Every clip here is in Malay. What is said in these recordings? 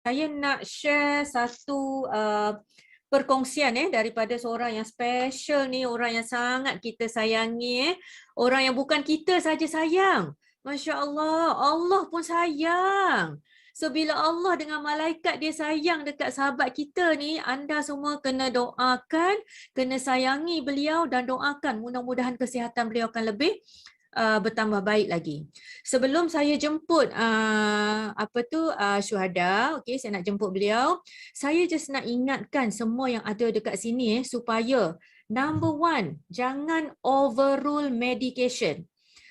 Saya nak share satu perkongsian daripada seorang yang special ni, orang yang sangat kita sayangi, orang yang bukan kita saja sayang. Masya Allah, Allah pun sayang. So bila Allah dengan malaikat dia sayang dekat sahabat kita ni, anda semua kena doakan, kena sayangi beliau dan doakan mudah-mudahan kesihatan beliau akan lebih bertambah baik lagi. Sebelum saya jemput syuhada, okey, saya nak jemput beliau. Saya just nak ingatkan semua yang ada dekat sini supaya number one, jangan overrule medication.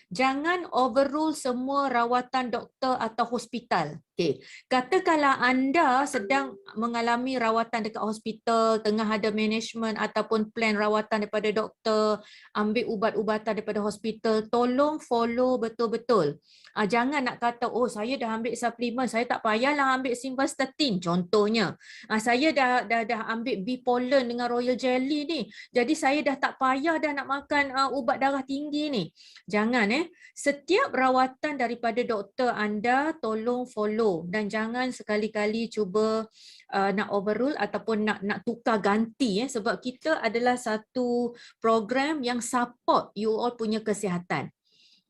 Jangan overrule semua rawatan doktor atau hospital. Okay. Katakanlah anda sedang mengalami rawatan dekat hospital, tengah ada management ataupun plan rawatan daripada doktor, ambil ubat-ubatan daripada hospital, tolong follow betul-betul. Jangan nak kata, oh saya dah ambil suplemen, saya tak payahlah ambil simvastatin contohnya. Saya dah ambil Bipolen dengan Royal Jelly ni, jadi saya dah tak payah dah nak makan ubat darah tinggi ni. Jangan setiap rawatan daripada doktor anda tolong follow dan jangan sekali-kali cuba nak overrule ataupun nak tukar ganti sebab kita adalah satu program yang support you all punya kesihatan.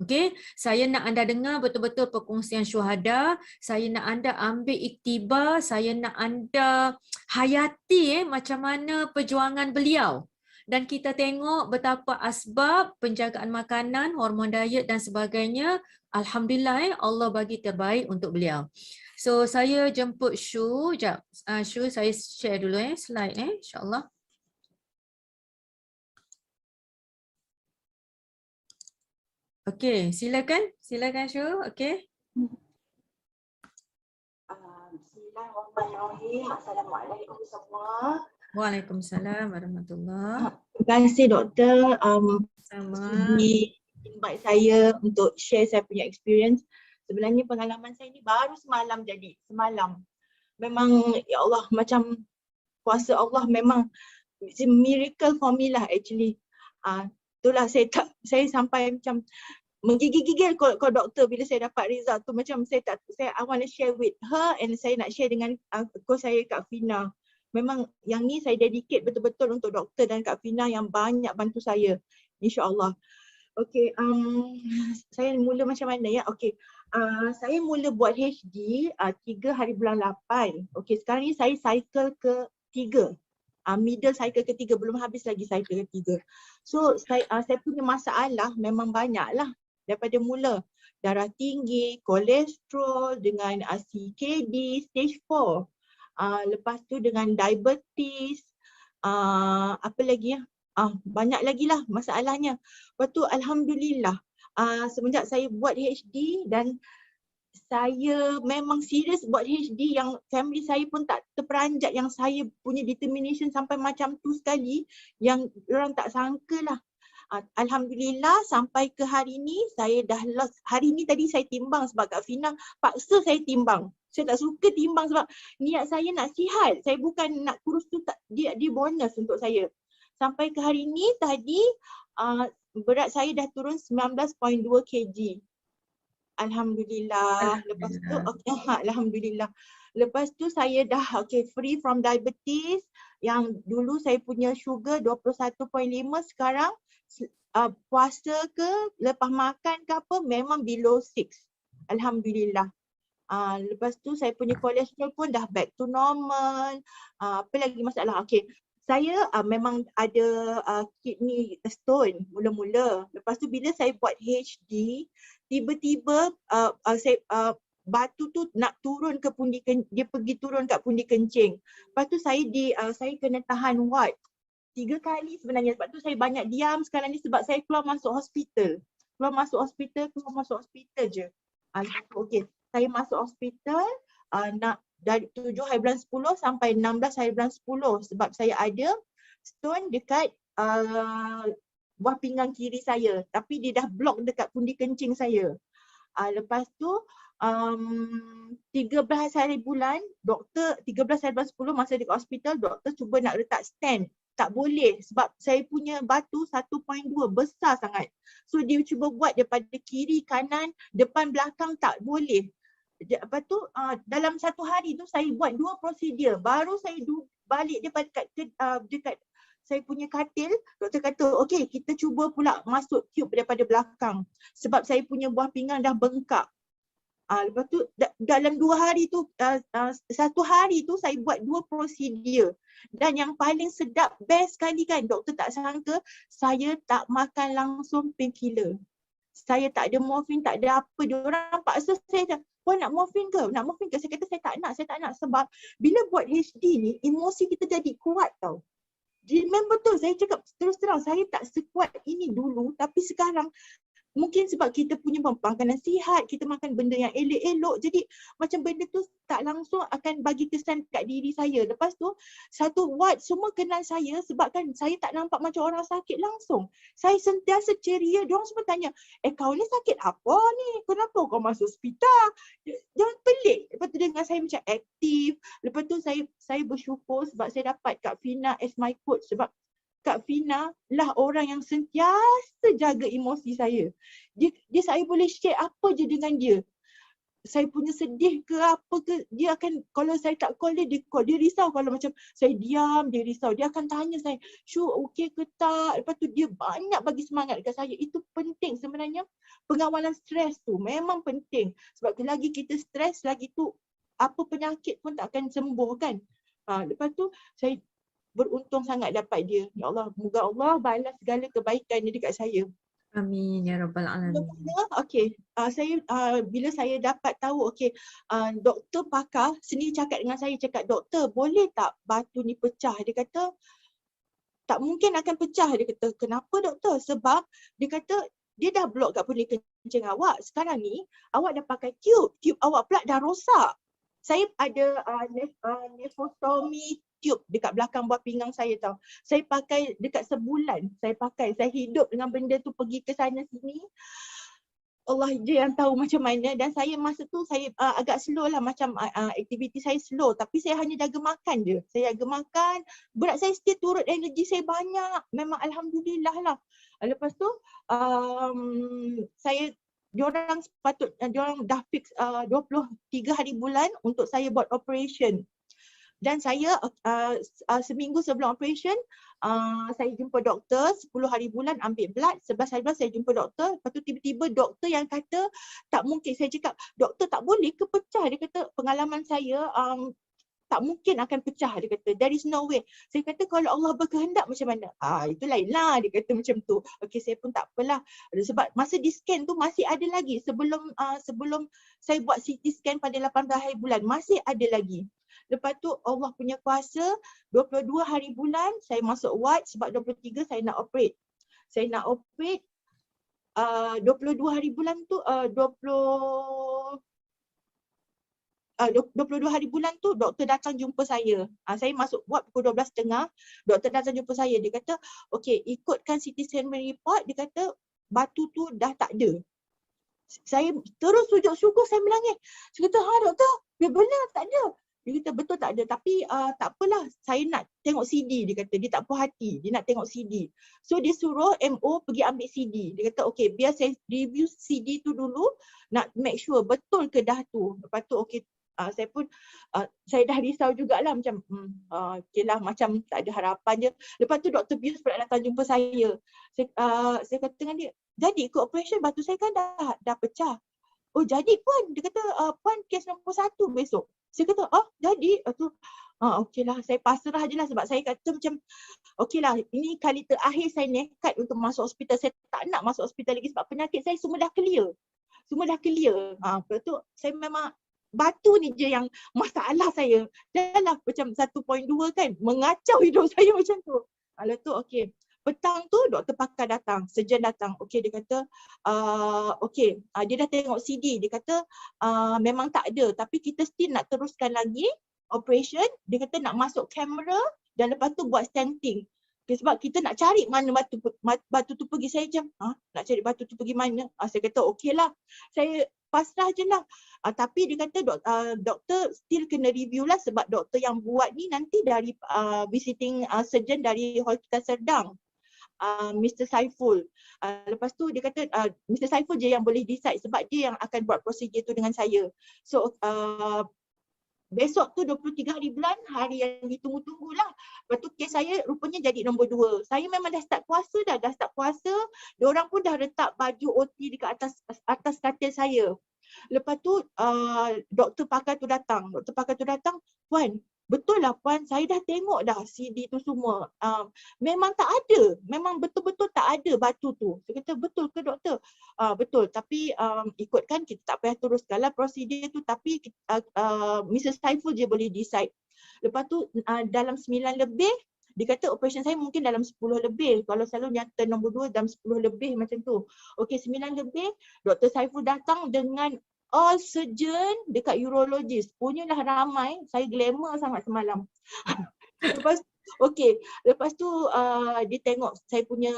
Okey, saya nak anda dengar betul-betul perkongsian syuhada, saya nak anda ambil iktibar, saya nak anda hayati macam mana perjuangan beliau. Dan kita tengok betapa asbab penjagaan makanan, hormon diet dan sebagainya, alhamdulillah Allah bagi terbaik untuk beliau. So saya jemput Shu, jap. Shu saya share dulu slide insya-Allah. Okey, silakan Shu. Okey. Bismillahirrahmanirrahim. Assalamualaikum semua. Waalaikumsalam warahmatullahi. Terima kasih doktor Sama. invite saya untuk share saya punya experience. Sebenarnya pengalaman saya ni baru semalam jadi. Semalam. Memang ya Allah macam kuasa Allah memang it's a miracle for me lah actually. Itulah saya sampai macam menggigil-gigil kalau doktor bila saya dapat result tu macam I want to share with her and saya nak share dengan coach saya Kak Fina. Memang yang ni saya dedicate betul-betul untuk doktor dan Kak Fina yang banyak bantu saya, insya-Allah. Okey, saya mula macam mana ya? Okey, saya mula buat HD 3 hari bulan 8. Okey, sekarang ni saya cycle ke 3. Middle cycle ketiga, belum habis lagi cycle ketiga. So saya punya masalah memang banyak lah daripada mula. Darah tinggi, kolesterol dengan CKD stage 4. Lepas tu dengan diabetes, apa lagi ya? Banyak lagi lah masalahnya. Lepas tu alhamdulillah semenjak saya buat HD dan saya memang serius buat HD yang family saya pun tak terperanjat yang saya punya determination sampai macam tu sekali yang orang tak sangka lah. Alhamdulillah sampai ke hari ni saya dah lost. Hari ni tadi saya timbang sebab Kak Fina paksa saya timbang. Saya tak suka timbang sebab niat saya nak sihat. Saya bukan nak kurus tu, dia bonus untuk saya. Sampai ke hari ni tadi berat saya dah turun 19.2 kg. Alhamdulillah. Lepas tu alhamdulillah. Lepas tu saya dah free from diabetes. Yang dulu saya punya sugar 21.5, sekarang puasa ke lepas makan ke apa memang below 6. Alhamdulillah. Lepas tu saya punya kolesterol pun dah back to normal. Apa lagi masalah? Saya memang ada kidney stone mula-mula. Lepas tu bila saya buat HD, tiba-tiba batu tu nak turun ke pundi kencing, dia pergi turun kat pundi kencing. Lepas tu saya kena tahan ward 3 kali sebenarnya. Sebab tu saya banyak diam sekarang ni sebab saya keluar masuk hospital je. Saya masuk hospital dari 7 hari bulan 10 sampai 16 hari bulan 10 sebab saya ada stone dekat buah pinggang kiri saya tapi dia dah block dekat pundi kencing saya. Lepas tu 13 hari bulan 10 masa dekat hospital, doktor cuba nak letak stand. Tak boleh sebab saya punya batu 1.2 besar sangat. So dia cuba buat daripada kiri, kanan, depan, belakang tak boleh. Lepas tu dalam satu hari tu saya buat 2 prosedur. Baru saya balik dekat saya punya katil, doktor kata, okey kita cuba pula masuk tube daripada belakang. Sebab saya punya buah pinggang dah bengkak. Lepas tu dalam 2 hari tu, satu hari tu saya buat 2 prosedur. Dan yang paling sedap, best sekali kan, doktor tak sangka saya tak makan langsung painkiller. Saya tak ada morfin, tak ada apa. Diorang paksa saya dah, puan nak morfin ke? Nak morfin ke? Saya kata saya tak nak. Sebab bila buat HD ni, emosi kita jadi kuat tau. Memang betul, saya cakap terus terang, saya tak sekuat ini dulu, tapi sekarang mungkin sebab kita punya makanan sihat, kita makan benda yang elok-elok, jadi macam benda tu tak langsung akan bagi kesan kat diri saya. Lepas tu satu ward semua kenal saya sebab kan saya tak nampak macam orang sakit langsung. Saya sentiasa ceria, diorang semua tanya, kau ni sakit apa ni? Kenapa kau masuk hospital? Jangan pelik. Lepas tu dengan saya macam aktif. Lepas tu saya bersyukur sebab saya dapat Kak Fina as my coach, sebab Kak Fina lah orang yang sentiasa jaga emosi saya. Dia saya boleh share apa je dengan dia. Saya punya sedih ke apa ke, dia akan, kalau saya tak call dia call. Dia risau kalau macam saya diam, dia risau. Dia akan tanya saya, Syu okey ke tak? Lepas tu dia banyak bagi semangat dekat saya. Itu penting sebenarnya. Pengawalan stres tu memang penting. Sebab lagi kita stres, lagi tu apa penyakit pun tak akan sembuh kan. Lepas tu saya beruntung sangat dapat dia. Ya Allah, moga Allah balas segala kebaikan dia dekat saya. Amin ya rabbal alamin. Okey, bila saya dapat tahu doktor pakar sendiri cakap dengan saya, cakap doktor boleh tak batu ni pecah? Dia kata tak mungkin akan pecah. Dia kata kenapa doktor? Sebab dia kata dia dah blok kat pundi kencing awak. Sekarang ni awak dah pakai tube awak pula dah rosak. Saya ada nephrostomy tube dekat belakang buah pinggang saya tau. Saya pakai dekat sebulan. Saya hidup dengan benda tu, pergi ke sana sini. Allah je yang tahu macam mana. Dan saya masa tu saya agak slow lah, macam aktiviti saya slow. Tapi saya hanya jaga makan je. Saya jaga makan. Berat saya still turut, energi saya banyak. Memang Alhamdulillah lah. Lepas tu diorang dah fix 23 hari bulan untuk saya buat operation. Dan saya seminggu sebelum operation, saya jumpa doktor, 10 hari bulan ambil blood, 11 hari bulan saya jumpa doktor. Lepas tu tiba-tiba doktor yang kata tak mungkin. Saya cakap, doktor tak boleh ke pecah? Dia kata pengalaman saya tak mungkin akan pecah, dia kata. There is no way. Saya kata kalau Allah berkehendak macam mana? Itu lain lah, dia kata macam tu. Okey, saya pun tak apalah. Sebab masa di scan tu masih ada lagi. Sebelum saya buat CT scan pada 18 hari bulan, masih ada lagi. Lepas tu Allah punya kuasa, 22 hari bulan saya masuk ward sebab 23 saya nak operate. Saya nak operate 22 hari bulan tu 22 hari bulan tu doktor datang jumpa saya. Saya masuk ward pukul 12.30, doktor datang jumpa saya. Dia kata, okey, ikutkan CT scan report, dia kata batu tu dah tak ada. Saya terus sujud syukur, saya menangis. Saya kata, doktor, dia benar tak ada. Dia kata betul tak ada, tapi tak apalah, saya nak tengok CD. Dia kata dia tak puas hati, dia nak tengok CD. So dia suruh MO pergi ambil CD. Dia kata okey, biar saya review CD tu dulu, nak make sure betul ke dah tu. Lepas tu okey, saya pun saya dah risau jugalah, macam okey lah, macam tak ada harapan je. Lepas tu Dr. Pius pula datang jumpa saya. Saya kata dengan dia, jadi ikut operation batu saya kan dah pecah. Oh jadi puan, dia kata puan kes nombor 1 besok. Saya kata jadi okeylah, saya pasrah je lah. Sebab saya kata macam okeylah, ini kali terakhir saya nekat untuk masuk hospital. Saya tak nak masuk hospital lagi sebab penyakit saya semua dah clear. Lepas tu saya memang batu ni je yang masalah saya. Dah lah macam 1.2 kan, mengacau hidup saya macam tu. Lepas tu okey, petang tu doktor pakar datang, surgeon datang. Okey, dia kata okey, dia dah tengok CD. Dia kata memang tak ada, tapi kita still nak teruskan lagi operation. Dia kata nak masuk kamera dan lepas tu buat stenting. Okay, sebab kita nak cari mana batu tu pergi. Saya macam nak cari batu tu pergi mana? Saya kata okey lah, saya pasrah je lah. Tapi dia kata doktor still kena review lah, sebab doktor yang buat ni nanti dari visiting surgeon dari Hospital Serdang. Mr. Saiful. Lepas tu dia kata Mr. Saiful je yang boleh decide sebab dia yang akan buat prosedur tu dengan saya. So besok tu 23 hari bulan, hari yang ditunggu-tunggu lah. Lepas tu kes saya rupanya jadi nombor 2. Saya memang dah start puasa dah start puasa. Diorang pun dah letak baju OT dekat atas katil saya. Lepas tu doktor pakar tu datang. Puan, betul lah Puan, saya dah tengok dah CD tu semua. Memang tak ada. Memang betul-betul tak ada batu tu. Saya kata, betul ke doktor? Betul, tapi ikutkan kita tak payah teruskanlah prosedur tu, tapi Mr. Saiful je boleh decide. Lepas tu dalam 9 lebih, dia kata operation saya mungkin dalam 10 lebih. Kalau selalu nyata nombor 2 dalam 10 lebih macam tu. Okey, 9 lebih, Dr. Saiful datang dengan all surgeon dekat urologist. Punyalah ramai, saya glamour sangat semalam. Lepas tu dia tengok saya punya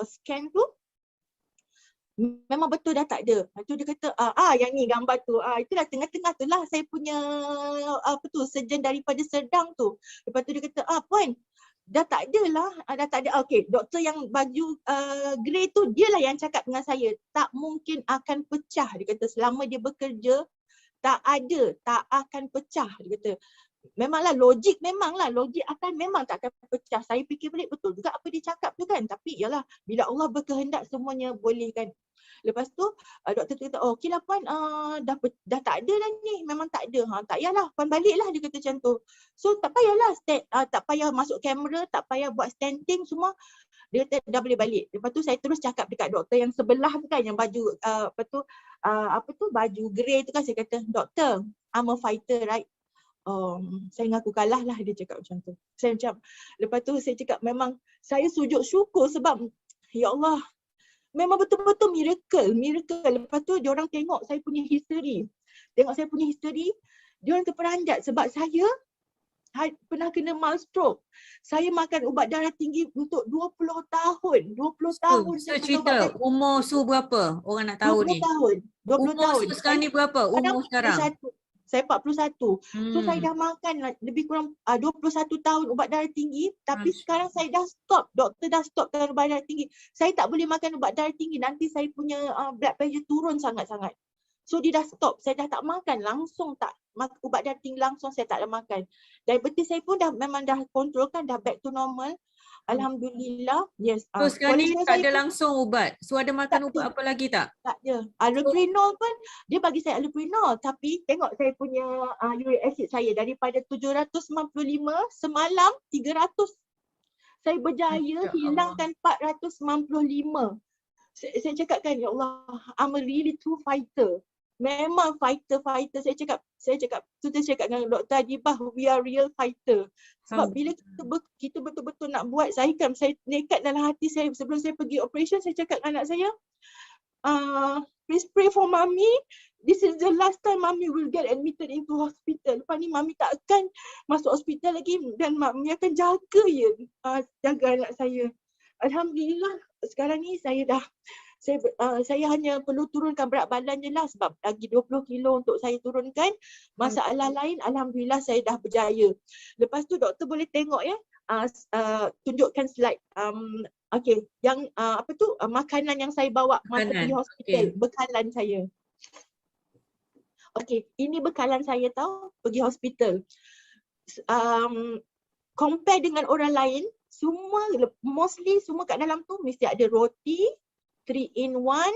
scan tu. Memang betul dah tak ada. Lepas tu dia kata, yang ni gambar tu. Itulah tengah-tengah tu lah saya punya surgeon daripada Serdang tu. Lepas tu dia kata, Puan, dah tak ada lah. Dah tak ada. Okey, doktor yang baju grey tu, dia lah yang cakap dengan saya. Tak mungkin akan pecah. Dia kata selama dia bekerja, tak akan pecah. Dia kata, memanglah logik akan memang tak akan pecah. Saya fikir balik betul juga apa dia cakap tu kan. Tapi yalah, bila Allah berkehendak semuanya boleh kan. Lepas tu doktor tu kata, okeylah Puan, dah tak ada dah ni, memang tak ada. Tak payahlah, Puan baliklah, dia kata macam tu. So tak payahlah, tak payah masuk kamera, tak payah buat stenting semua. Dia kata dah boleh balik. Lepas tu saya terus cakap dekat doktor yang sebelah tu kan, yang baju baju grey tu kan. Saya kata, doktor, I'm a fighter, right? Saya ngaku kalah lah, dia cakap macam tu. Saya macam, lepas tu saya cakap memang saya sujud syukur sebab ya Allah, memang betul-betul miracle. Lepas tu diorang tengok saya punya history. Diorang terperanjat sebab saya pernah kena mild stroke. Saya makan ubat darah tinggi untuk 20 tahun. 20 tahun saya cerita umur Su berapa? Orang nak tahu 20 ni. tahun. 20 umur tahun. Su sekarang ni berapa? Umur sekarang? Saya 41. So saya dah makan lebih kurang 21 tahun ubat darah tinggi, tapi sekarang saya dah stop. Doktor dah stopkan ubat darah tinggi. Saya tak boleh makan ubat darah tinggi, nanti saya punya blood pressure turun sangat-sangat. So dia dah stop. Saya dah tak makan, langsung tak ubat darah tinggi, langsung saya tak ada makan. Diabetes saya pun memang dah kontrolkan, dah back to normal. Alhamdulillah. Yes. So sekarang ni tak ada langsung ubat. So ada makan ubat apa lagi tak? Tak ada. Allopurinol pun dia bagi saya allopurinol, tapi tengok saya punya uric acid saya daripada 795 semalam 300. Saya berjaya hilangkan 495. Saya cakap kan, ya Allah, I'm a really true fighter. Memang fighter. Saya cakap dengan Dr. Adibah, we are real fighter. Sebab bila kita betul-betul nak buat, saya nekat dalam hati saya sebelum saya pergi operation, saya cakap dengan anak saya, please pray for Mami. This is the last time Mami will get admitted into hospital. Lepas ni Mami tak akan masuk hospital lagi dan Mami akan jaga anak saya. Alhamdulillah sekarang ni saya hanya perlu turunkan berat badan je lah sebab lagi 20 kilo untuk saya turunkan. Masalah lain Alhamdulillah saya dah berjaya. Lepas tu doktor boleh tengok ya, tunjukkan slide. Okey, yang makanan yang saya bawa masa pergi hospital, bekalan saya. Okey, ini bekalan saya tahu pergi hospital. Compare dengan orang lain, mostly semua kat dalam tu mesti ada roti, 3-in-1,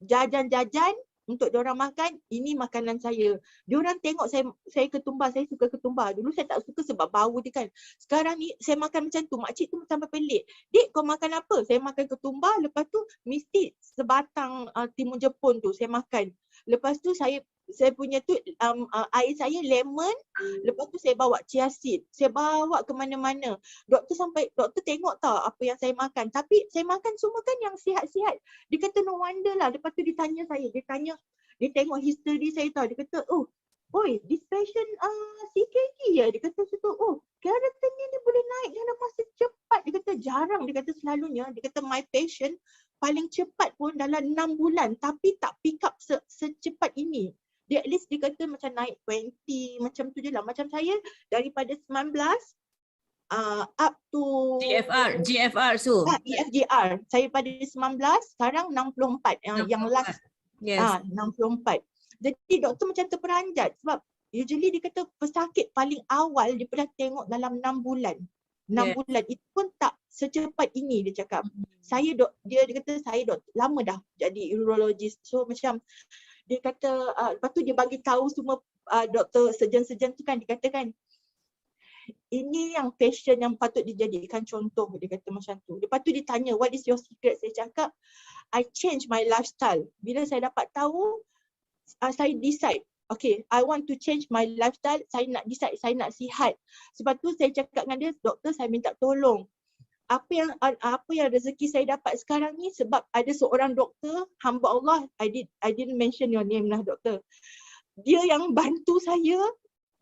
jajan-jajan untuk diorang makan. Ini makanan saya. Diorang tengok saya ketumbar, saya suka ketumbar. Dulu saya tak suka sebab bau dia kan. Sekarang ni saya makan macam tu. Makcik tu macam pelik. Dik, kau makan apa? Saya makan ketumbar, lepas tu mesti sebatang timun Jepun tu saya makan. Lepas tu saya punya tu air saya lemon, lepas tu saya bawa chia seed. Saya bawa ke mana-mana. Doktor tengok tau apa yang saya makan. Tapi saya makan semua kan yang sihat-sihat. Dia kata no wonder lah. Lepas tu dia tanya saya, dia tengok history saya tau. Dia kata, oi, this patient CKD ya? Dia kata macam tu, keratin ni boleh naik dalam masa cepat. Dia kata jarang, dia kata selalunya, dia kata my patient paling cepat pun dalam 6 bulan tapi tak pick up secepat ini. Dia at least dia kata macam naik 20 macam tu je lah. Macam saya daripada 19 up to GFR Su. EFGR. Saya pada 19, sekarang 64. Yang last 64. Jadi doktor macam terperanjat sebab usually dia kata pesakit paling awal dia pernah tengok dalam 6 bulan. 6 bulan itu pun tak secepat ini dia cakap. Dia kata saya lama dah jadi urologist. So macam dia kata lepas tu dia bagi tahu semua doktor surgeon tu kan, dia kata kan ini yang patient yang patut dijadikan contoh, dia kata macam tu. Lepas tu dia tanya what is your secret? Saya cakap I change my lifestyle. Bila saya dapat tahu saya decide, okay, I want to change my lifestyle. Saya nak decide, saya nak sihat. Sebab tu saya cakap dengan dia, doktor saya minta tolong. Apa yang rezeki saya dapat sekarang ni sebab ada seorang doktor, hamba Allah, I didn't mention your name lah doktor. Dia yang bantu saya,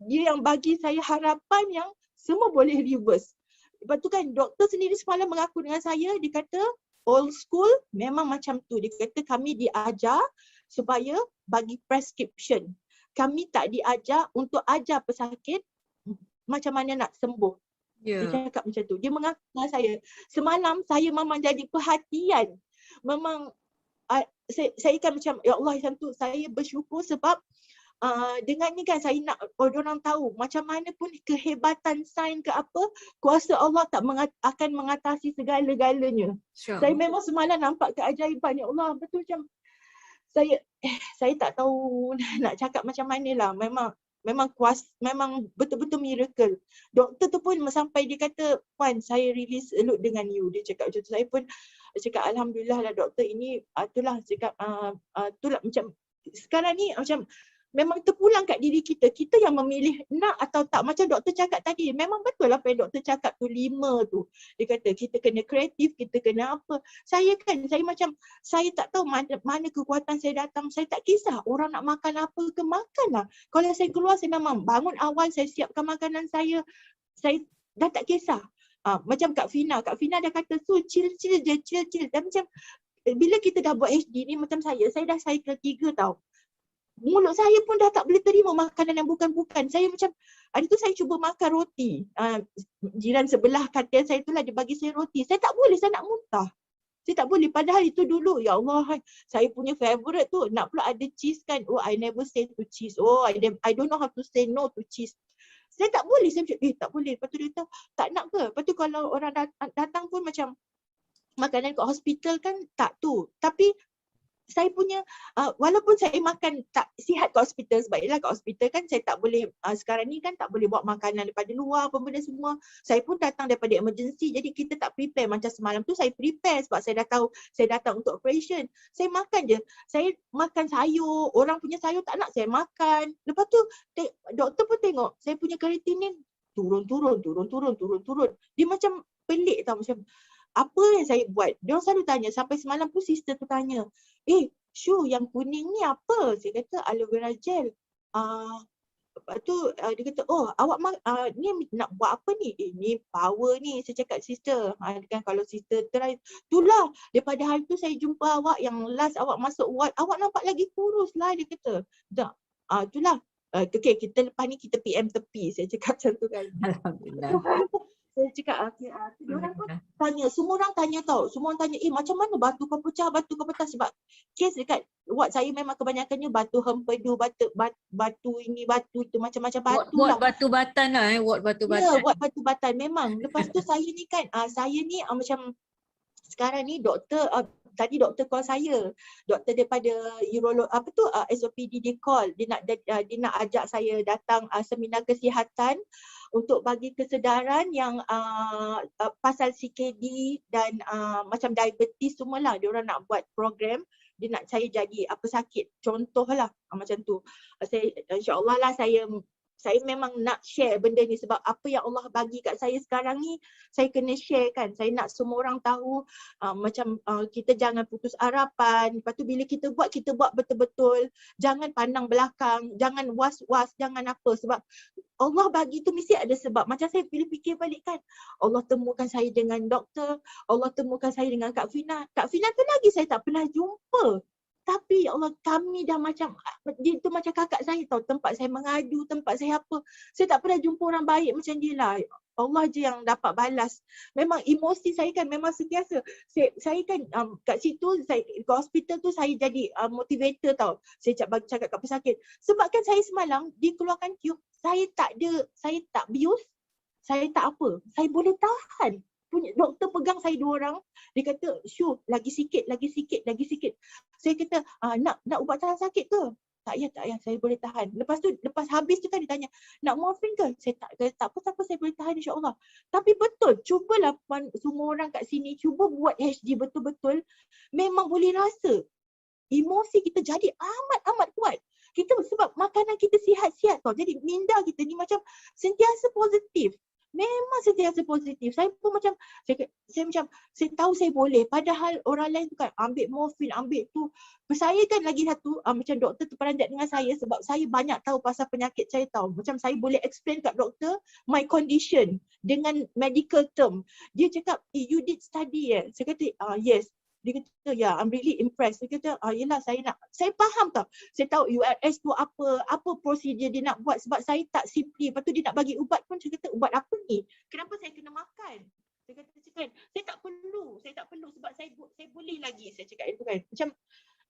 dia yang bagi saya harapan yang semua boleh reverse. Lepas tu kan doktor sendiri semalam mengaku dengan saya, dia kata old school memang macam tu. Dia kata kami diajar supaya bagi prescription. Kami tak diajar untuk ajar pesakit macam mana nak sembuh. Dia cakap macam tu. Dia mengaku dengan saya. Semalam saya memang jadi perhatian. Memang saya kan macam ya Allah macam tu. Saya bersyukur sebab dengan ni kan saya nak orang tahu macam mana pun kehebatan sains ke apa, kuasa Allah tak akan mengatasi segala-galanya. Saya memang semalam nampak keajaiban, ya Allah, betul macam saya tak tahu nak cakap macam mana lah. Memang betul-betul miracle. Doktor tu pun sampai dia kata, Puan, saya really salute dengan you. Dia cakap macam tu. Saya pun cakap alhamdulillah lah doktor ini, itulah cakap itulah macam sekarang ni macam memang terpulang kat diri kita. Kita yang memilih nak atau tak. Macam doktor cakap tadi, memang betul apa yang doktor cakap tu, 5 tu. Dia kata kita kena kreatif, kita kena apa. Saya macam, saya tak tahu mana kekuatan saya datang. Saya tak kisah orang nak makan apa ke, makan lah. Kalau saya keluar, saya memang bangun awal, saya siapkan makanan saya dah tak kisah. Macam Kak Fina dah kata, chill je. Dan macam, bila kita dah buat HD ni, macam saya dah cycle 3 tau. Mulut saya pun dah tak boleh terima makanan yang bukan-bukan. Saya macam, hari tu saya cuba makan roti. Jiran sebelah katil saya itulah dia bagi saya roti. Saya tak boleh, saya nak muntah. Saya tak boleh. Padahal itu dulu, ya Allah, saya punya favourite tu. Nak pula ada cheese kan. Oh, I never say to cheese. Oh, I don't know how to say no to cheese. Saya tak boleh. Saya macam, tak boleh. Lepas tu dia tahu, tak nak ke? Lepas tu kalau orang datang pun macam, makanan kat hospital kan tak tu. Tapi saya punya, walaupun saya makan tak sihat kat hospital, sebab ialah kat hospital kan saya tak boleh, sekarang ni kan tak boleh bawa makanan daripada luar, apa benda semua. Saya pun datang daripada emergency, jadi kita tak prepare. Macam semalam tu saya prepare sebab saya dah tahu saya datang untuk operation. Saya makan je. Saya makan sayur, orang punya sayur tak nak saya makan. Lepas tu doktor pun tengok saya punya kreatinin turun. Dia macam pelik tau, macam apa yang saya buat. Dia orang selalu tanya, sampai semalam pun sister tu tanya, Shu, yang kuning ni apa? Saya kata aloe vera gel. Lepas tu dia kata, oh awak ni nak buat apa ni? Ni power ni. Saya cakap sister, kan kalau sister try, itulah daripada hari tu saya jumpa awak yang last awak masuk ward, awak nampak lagi kurus lah, dia kata. Tak, itulah. Okay, kita lepas ni kita PM tepi. Saya cakap macam tu kan. Alhamdulillah. Saya cakap, orang pun tanya, semua orang tanya tau. Semua orang tanya, macam mana batu kau pecah, sebab kes dekat ward saya memang kebanyakannya batu hempedu, batu ini, batu itu, macam-macam batu lah. Ward batu batan lah, ward batu batan. Ya, ward batu batan memang. Lepas tu saya ni kan, macam sekarang ni doktor, tadi doktor call saya. Doktor daripada urolog, SOPD dia call. Dia nak ajak saya datang seminar kesihatan untuk bagi kesedaran yang pasal CKD dan macam diabetes semualah. Dia orang nak buat program, dia nak saya jadi pesakit contohlah macam tu. Saya insya-Allah lah saya memang nak share benda ni sebab apa yang Allah bagi kat saya sekarang ni saya kena share kan. Saya nak semua orang tahu kita jangan putus harapan. Lepas tu bila kita buat betul-betul. Jangan pandang belakang, jangan was-was, jangan apa, sebab Allah bagi tu mesti ada sebab. Macam saya bila fikir balik kan, Allah temukan saya dengan doktor, Allah temukan saya dengan Kak Fina. Kak Fina tu lagi saya tak pernah jumpa. Tapi ya Allah, kami dah macam, dia tu macam kakak saya tau, tempat saya mengadu, tempat saya apa. Saya tak pernah jumpa orang baik macam dia lah. Allah je yang dapat balas. Memang emosi saya kan memang sentiasa. Saya kan kat situ, saya, ke hospital tu saya jadi motivator tau. Saya cakap kat pesakit. Sebab kan saya semalam dikeluarkan tube, saya tak bius, saya tak apa. Saya boleh tahan. Doktor pegang saya 2 orang, dia kata, Syu, lagi sikit. Saya kata, nak ubat tahan sakit ke? Tak payah, saya boleh tahan. Lepas tu, lepas habis tu kan dia tanya, nak morfin ke? Saya tak apa, saya boleh tahan insyaAllah. Tapi betul, cubalah semua orang kat sini, cuba buat HG betul-betul, memang boleh rasa emosi kita jadi amat kuat. Kita sebab makanan kita sihat-sihat tau. Jadi minda kita ni macam sentiasa positif. Memang sentiasa positif. Saya pun macam, saya tahu saya boleh. Padahal orang lain tu kan ambil morfin, ambil tu. Saya kan lagi satu, macam doktor tu peranjat dengan saya sebab saya banyak tahu pasal penyakit saya tahu. Macam saya boleh explain kat doktor my condition dengan medical term. Dia cakap, you did study Saya kata, yes. Dia kata, yeah, I'm really impressed. Dia kata, yelah saya faham tau. Saya tahu URS tu apa prosedur dia nak buat sebab saya tak simply. Lepas tu dia nak bagi ubat pun, saya kata, ubat apa ni? Kenapa saya kena makan? Saya kata, saya tak perlu sebab saya boleh lagi. Saya cakap itu kan. Macam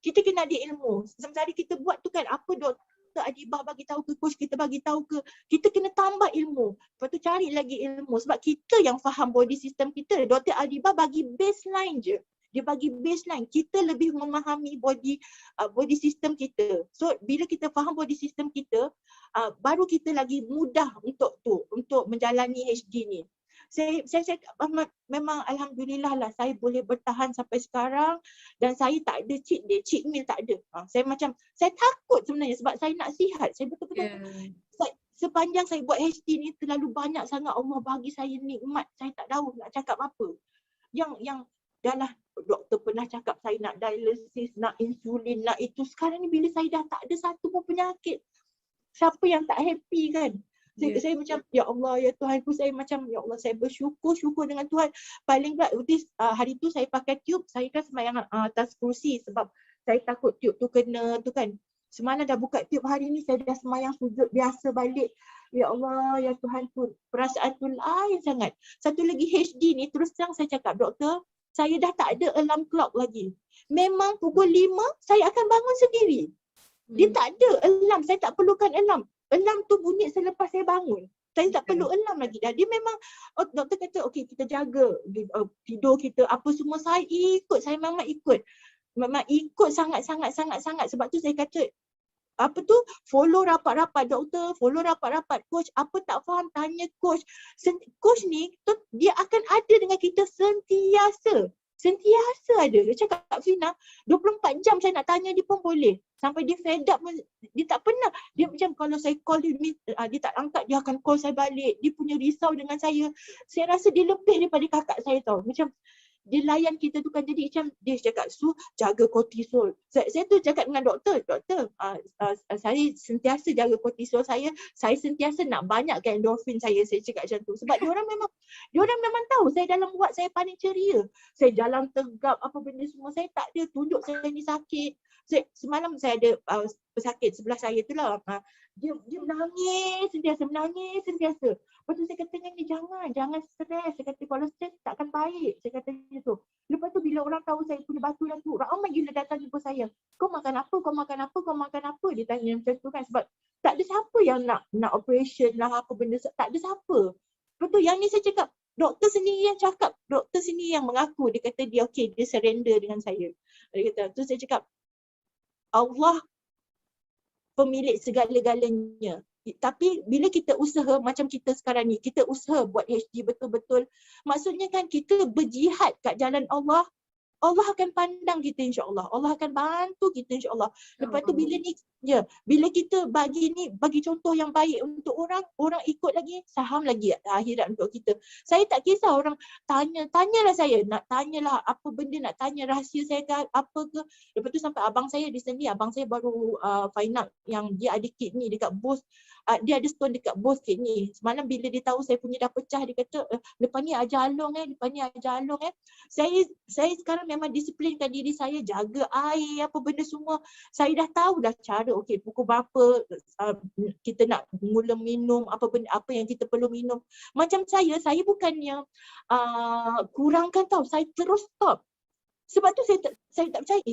kita kena ada ilmu. Sementara kita buat tu kan, apa Dr. Adibah bagi tahu ke, coach kita bagi tahu ke, kita kena tambah ilmu. Lepas tu cari lagi ilmu sebab kita yang faham body system kita. Dr. Adibah bagi baseline je. Dia bagi baseline, kita lebih memahami body system kita. So bila kita faham body system kita, baru kita lagi mudah untuk menjalani HD ni. Saya memang alhamdulillah lah saya boleh bertahan sampai sekarang dan saya tak ada cheat meal tak ada. Saya takut sebenarnya sebab saya nak sihat. Saya betul-betul sepanjang saya buat HD ni terlalu banyak sangat Allah bagi saya nikmat. Saya tak tahu nak cakap apa. Yang dah lah doktor pernah cakap saya nak dialisis, nak insulin, nak itu. Sekarang ni bila saya dah tak ada satu pun penyakit, siapa yang tak happy kan? Saya macam, ya Allah, ya Tuhanku, saya macam, ya Allah, saya bersyukur dengan Tuhan. Paling tak, hari tu saya pakai tube, saya kan sembahyang atas kursi sebab saya takut tube tu kena tu kan. Semalam dah buka tube, hari ni saya dah sembahyang sujud biasa balik. Ya Allah, ya Tuhanku, perasaan tu lain sangat. Satu lagi HD ni, terus terang saya cakap, doktor, saya dah tak ada alarm clock lagi. Memang pukul 5, saya akan bangun sendiri. Dia tak ada alarm, saya tak perlukan alarm. Alarm tu bunyi selepas saya bangun. Saya tak perlu alarm lagi dah. Dia memang, doktor kata, okey kita jaga tidur kita, apa semua saya ikut. Saya memang ikut. Memang ikut sangat. Sebab tu saya kata, follow rapat-rapat doktor, follow rapat-rapat coach, apa tak faham tanya coach. Coach ni dia akan ada dengan kita sentiasa ada. Dia cakap, Kak Fina, 24 jam saya nak tanya dia pun boleh. Sampai dia fed up, dia tak pernah. Dia macam kalau saya call dia, dia tak angkat, dia akan call saya balik. Dia punya risau dengan saya. Saya rasa dia lebih daripada kakak saya tau. Macam dia layan kita tu kan, jadi macam dia cakap, Su, jaga kortisol. Saya tu cakap dengan doktor, saya sentiasa jaga kortisol saya sentiasa nak banyakkan endorfin saya cakap macam tu. Sebab diorang memang tahu saya dalam wad saya paling ceria. Saya jalan tegap, apa benda semua, saya tak ada tunjuk saya ni sakit. Semalam saya ada pesakit sebelah saya tu lah. Dia menangis sentiasa. Lepas tu saya kata dengan dia, jangan stres. Saya kata kalau stres takkan baik. Saya kata gitu. Lepas tu bila orang tahu saya punya batu dan tu, ramai gila datang jumpa saya. Kau makan apa? Dia tanya macam tu kan. Sebab tak ada siapa yang nak operation lah apa benda. Tak ada siapa. Lepas tu yang ni saya cakap, doktor sendiri yang cakap. Doktor sendiri yang mengaku. Dia kata dia okey, dia surrender dengan saya. Dia kata, tu saya cakap, Allah pemilik segala-galanya. Tapi bila kita usaha macam kita sekarang ni, kita usaha buat HD betul-betul, maksudnya kan kita berjihad kat jalan Allah, Allah akan pandang kita insya-Allah. Allah akan bantu kita insya-Allah. Lepas tu bila kita bagi contoh yang baik untuk orang ikut lagi, saham lagi akhirat untuk kita. Saya tak kisah orang tanyalah saya, nak tanyalah apa benda, nak tanya rahsia saya ke apa ke. Lepas tu sampai abang saya recently, abang saya baru find out yang dia ada kidney dekat bos. Dia ada stone dekat bos kidney. Semalam bila dia tahu saya punya dah pecah, dia kata, lepas ni ajar Along. Saya sekarang memang disiplinkan diri saya, jaga air apa benda semua. Saya dah tahu dah cara okey pukul berapa kita nak mula minum apa benda apa yang kita perlu minum. Macam saya bukannya kurangkan tau, saya terus stop. Sebab tu saya tak percaya.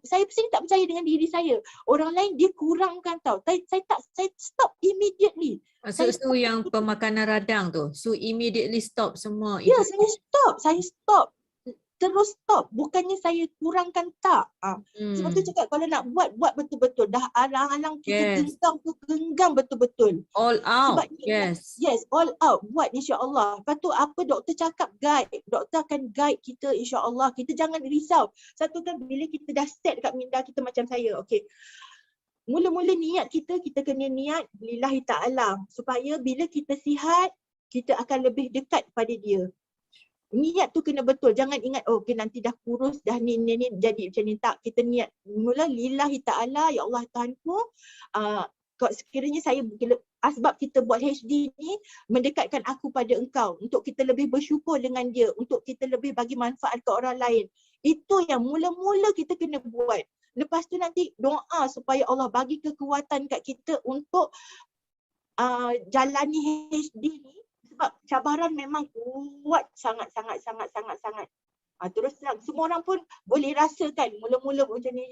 Saya sendiri tak percaya dengan diri saya. Orang lain dia kurangkan tau. Saya stop immediately. So yang pemakanan radang tu, so immediately stop semua Ya, itu. saya stop. Terus stop. Bukannya saya kurangkan, tak. Sebab tu cakap kalau nak buat betul-betul. Dah alang-alang kita genggam betul-betul. All out. Sebab Yes. yes, all out. Buat insya-Allah. Lepas tu apa doktor cakap, guide. Doktor akan guide kita insya-Allah. Kita jangan risau. Satu kan bila kita dah set dekat minda kita macam saya. Okey. Mula-mula niat kita kena niat lillahi ta'ala. Supaya bila kita sihat, kita akan lebih dekat pada dia. Niat tu kena betul. Jangan ingat okay nanti dah kurus, dah ni jadi macam ni. Tak, kita niat mula lillahi ta'ala, ya Allah Tuhanku, sekiranya saya asbab kita buat HD ni mendekatkan aku pada engkau, untuk kita lebih bersyukur dengan dia, untuk kita lebih bagi manfaat ke orang lain. Itu yang mula-mula kita kena buat. Lepas tu nanti doa supaya Allah bagi kekuatan kat kita untuk jalani HD ni. Sebab cabaran memang kuat sangat. Terus terang, semua orang pun boleh rasakan mula-mula macam ni.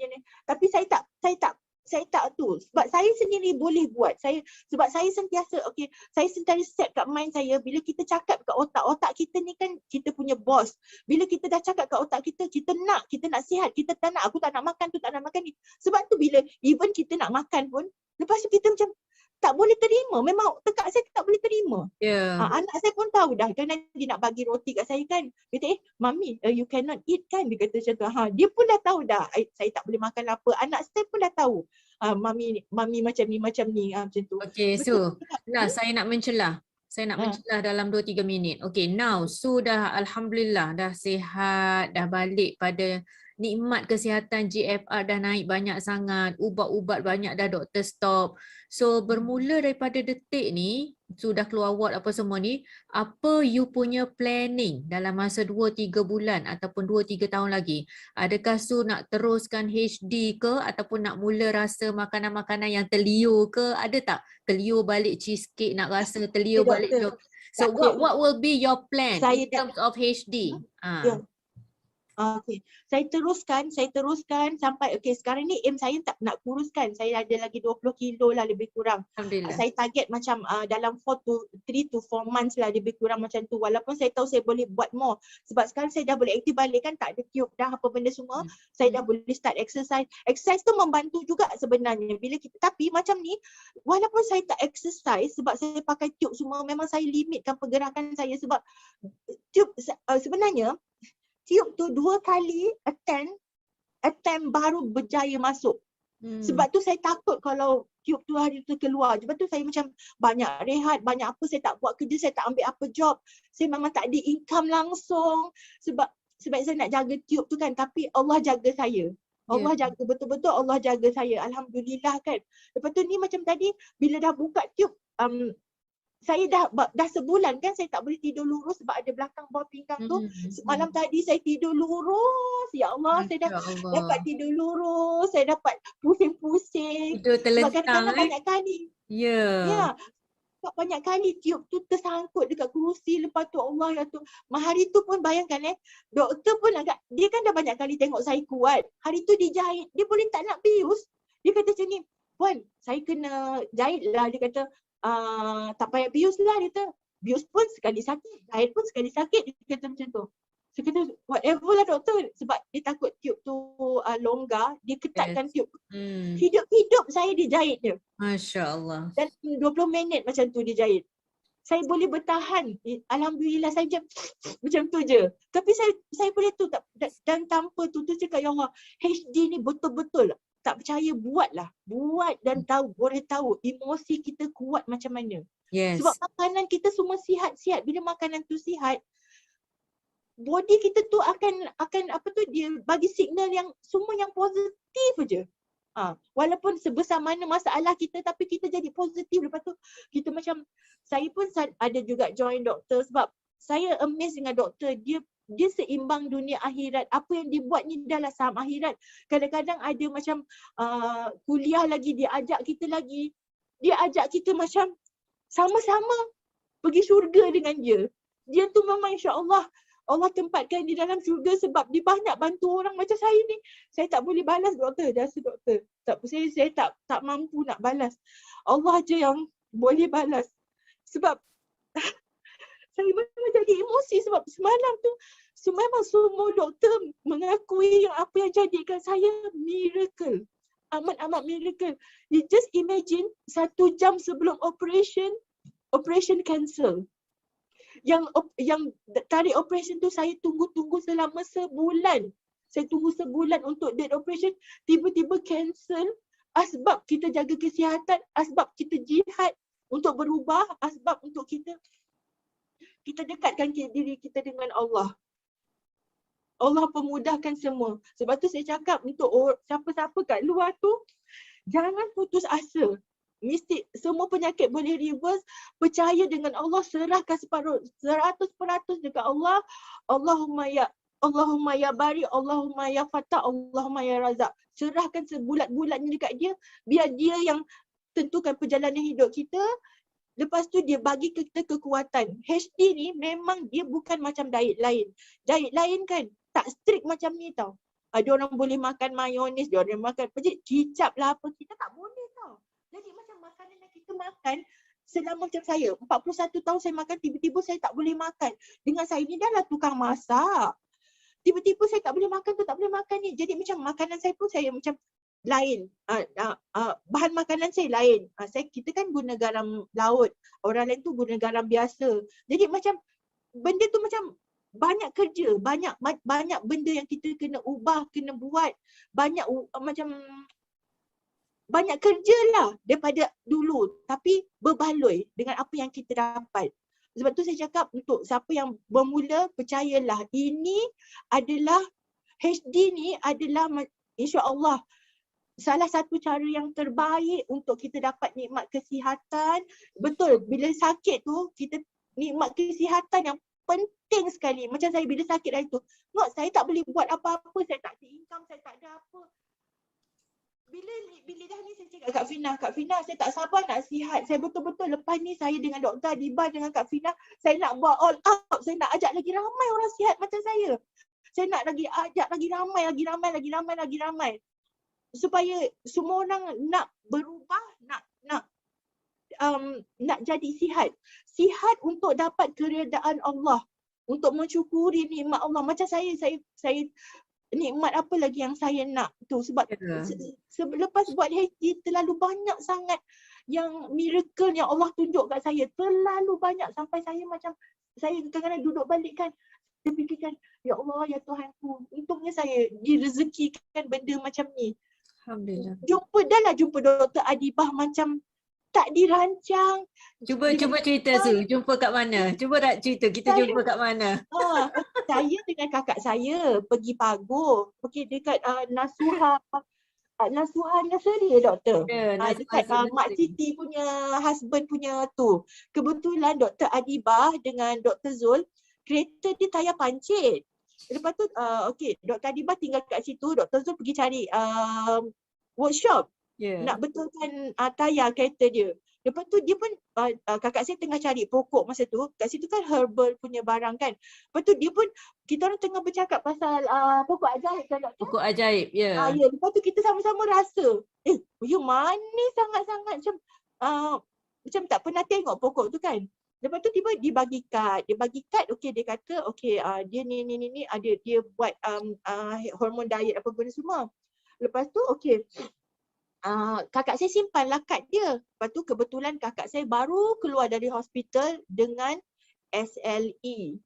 Tapi saya tak tu. Sebab saya sendiri boleh buat. Sebab saya sentiasa, saya sentiasa set kat mind saya, bila kita cakap kat otak kita ni kan kita punya bos. Bila kita dah cakap kat otak kita, kita nak sihat, kita tak nak, aku tak nak makan tu, tak nak makan ni. Sebab tu bila even kita nak makan pun, lepas tu kita macam tak boleh terima. Memang tekak saya tak boleh terima. Anak saya pun tahu dah. Kan dia nak bagi roti kat saya kan. Dia kata, Mami, you cannot eat kan? Dia kata macam tu. Dia pun dah tahu dah. Saya tak boleh makan apa. Anak saya pun dah tahu. Mami macam ni, macam tu. Okay, so saya nak mencelah. Dalam 2-3 minit. Okay, now sudah alhamdulillah dah sihat, dah balik pada nikmat kesihatan, GFR dah naik banyak sangat, ubat-ubat banyak dah doktor stop. So bermula daripada detik ni, sudah keluar ward apa semua ni, apa you punya planning dalam masa 2-3 bulan ataupun 2-3 tahun lagi? Adakah Su nak teruskan HD ke ataupun nak mula rasa makanan-makanan yang terliur ke? Ada tak terliur balik cheesecake, nak rasa terliur balik tu? So what will be your plan in terms of HD? Okay. Saya teruskan sampai sekarang ni aim saya tak nak kuruskan. Saya ada lagi 20 kilo lah lebih kurang. Saya target macam dalam 3 to 4 months lah lebih kurang macam tu. Walaupun saya tahu saya boleh buat more. Sebab sekarang saya dah boleh aktif balik kan, tak ada tube dah apa benda semua. Saya dah boleh start exercise. Exercise tu membantu juga sebenarnya. Tapi macam ni, walaupun saya tak exercise sebab saya pakai tube semua, memang saya limitkan pergerakan saya sebab tube sebenarnya tube tu 2 kali attempt baru berjaya masuk. Sebab tu saya takut kalau tube tu hari tu keluar. Sebab tu saya macam banyak rehat, banyak apa, saya tak buat kerja, saya tak ambil apa job. Saya memang tak ada income langsung. Sebab saya nak jaga tube tu kan, tapi Allah jaga saya. Allah jaga, betul-betul Allah jaga saya. Alhamdulillah kan. Lepas tu ni macam tadi, bila dah buka tube, saya dah sebulan kan saya tak boleh tidur lurus sebab ada belakang bawah pinggang tu. Malam tadi saya tidur lurus. Ya Allah, saya dah dapat tidur lurus. Saya dapat pusing-pusing. Sebab kadang-kadang banyak kali. Ya. Sebab banyak kali tube tu tersangkut dekat kerusi. Lepas tu Allah ya tu. Hari tu pun bayangkan doktor pun agak, dia kan dah banyak kali tengok saya kuat. Hari tu dijahit. Dia boleh tak nak bius. Dia kata macam ni, Puan, saya kena jahit lah. Dia kata, tak payah bius lah, dia kata. Bius pun sekali sakit, jahit pun sekali sakit, dia kata macam tu. Saya kata whatever lah doktor, sebab dia takut tube tu longgar, dia ketatkan tube. Hidup-hidup saya dijahit dia. Masya Allah. Dan 20 minit macam tu dijahit. Saya boleh bertahan. Alhamdulillah saya macam tu je. Tapi saya boleh tu dan tanpa tu cakap ya Allah, HD ni betul-betul tak percaya, buatlah. Buat dan boleh tahu emosi kita kuat macam mana. Sebab makanan kita semua sihat-sihat. Bila makanan tu sihat, body kita tu akan dia bagi signal yang semua yang positif je. Walaupun sebesar mana masalah kita, tapi kita jadi positif. Lepas tu kita macam, saya pun ada juga join doktor sebab saya amazed dengan doktor. Dia dia seimbang dunia akhirat. Apa yang dibuat ni adalah saham akhirat. Kadang-kadang ada macam kuliah lagi, dia ajak kita lagi. Dia ajak kita macam sama-sama pergi syurga dengan dia. Dia tu memang insya-Allah Allah tempatkan di dalam syurga sebab dia banyak bantu orang macam saya ni. Saya tak boleh balas doktor, jasa doktor. Saya tak mampu nak balas. Allah je yang boleh balas. Sebab saya memang jadi emosi sebab semalam tu memang semua doktor mengakui yang apa yang jadikan saya miracle. Amat-amat miracle. You just imagine 1 jam sebelum operation cancel. Yang tarikh operation tu saya tunggu selama sebulan. Saya tunggu sebulan untuk date operation, tiba-tiba cancel. Asbab kita jaga kesihatan, asbab kita jihad untuk berubah, asbab untuk kita dekatkan diri kita dengan Allah. Allah pemudahkan semua. Sebab tu saya cakap untuk siapa-siapa kat luar tu, jangan putus asa. Mesti semua penyakit boleh reverse. Percaya dengan Allah, serahkan 100% dekat Allah. Allahumma ya bari, Allahumma ya fatah, Allahumma ya razak. Serahkan sebulat-bulatnya dekat dia, biar dia yang tentukan perjalanan hidup kita. Lepas tu dia bagi kita kekuatan. HD ni memang dia bukan macam diet lain. Diet lain kan tak strict macam ni tau. Ada orang boleh makan mayonis, dia orang makan kicap lah apa. Kita tak boleh tau. Jadi macam makanan yang kita makan selama macam saya, 41 tahun saya makan, tiba-tiba saya tak boleh makan. Dengan saya ni dah lah tukang masak. Tiba-tiba saya tak boleh makan tu, tak boleh makan ni. Jadi macam makanan saya pun saya macam lain, bahan makanan saya lain. Kita kan guna garam laut, orang lain tu guna garam biasa. Jadi macam benda tu macam banyak kerja, banyak benda yang kita kena ubah, kena buat, banyak kerja lah daripada dulu, tapi berbaloi dengan apa yang kita dapat. Sebab tu saya cakap untuk siapa yang bermula, percayalah ini adalah HD ni adalah insya-Allah salah satu cara yang terbaik untuk kita dapat nikmat kesihatan. Betul, bila sakit tu kita nikmat kesihatan yang penting sekali. Macam saya bila sakit hari tu, saya tak boleh buat apa-apa, saya tak ada income, saya tak ada apa. Bila dah ni saya cakap Kak Fina, saya tak sabar nak sihat. Saya betul-betul lepas ni saya dengan Dr. Adiba, dengan Kak Fina, saya nak buat all out. Saya nak ajak lagi ramai orang sihat macam saya. Saya nak ajak lagi ramai. Supaya semua orang nak berubah, nak jadi sihat. Sihat untuk dapat keredaan Allah, untuk mensyukuri nikmat Allah. Macam saya nikmat apa lagi yang saya nak tu, sebab selepas buat haji terlalu banyak sangat yang miracle yang Allah tunjuk kat saya, terlalu banyak sampai saya macam saya kadang-kadang duduk balik kan, saya fikirkan, ya Allah, ya Tuhanku, untungnya saya direzekikan benda macam ni. Alhamdulillah. Jumpa Dr. Adibah macam tak dirancang. Cuba cerita Su, jumpa kat mana? Cuba tak cerita, kita jumpa kat mana? Saya dengan kakak saya pergi Pagoh, pergi dekat Nasuha Nursery doktor. Dekat Mak Siti punya husband punya tu. Kebetulan Dr. Adibah dengan Dr. Zul, kereta dia tayar pancit. Lepas tu Dr. Adibah tinggal kat situ, Dr. Zul pergi cari workshop nak betulkan tayar kereta dia. Lepas tu dia pun kakak saya tengah cari pokok masa tu, kat situ kan herbal punya barang kan. Lepas tu dia pun, kita orang tengah bercakap pasal pokok ajaib kan doktor? Pokok ajaib, ya. Lepas tu kita sama-sama rasa, manis sangat-sangat, macam tak pernah tengok pokok tu kan. Lepas tu tiba dia bagi kad, dia kata dia ni ada, dia buat hormon diet apa benda semua. Lepas tu kakak saya simpanlah kad dia. Lepas tu kebetulan kakak saya baru keluar dari hospital dengan SLE,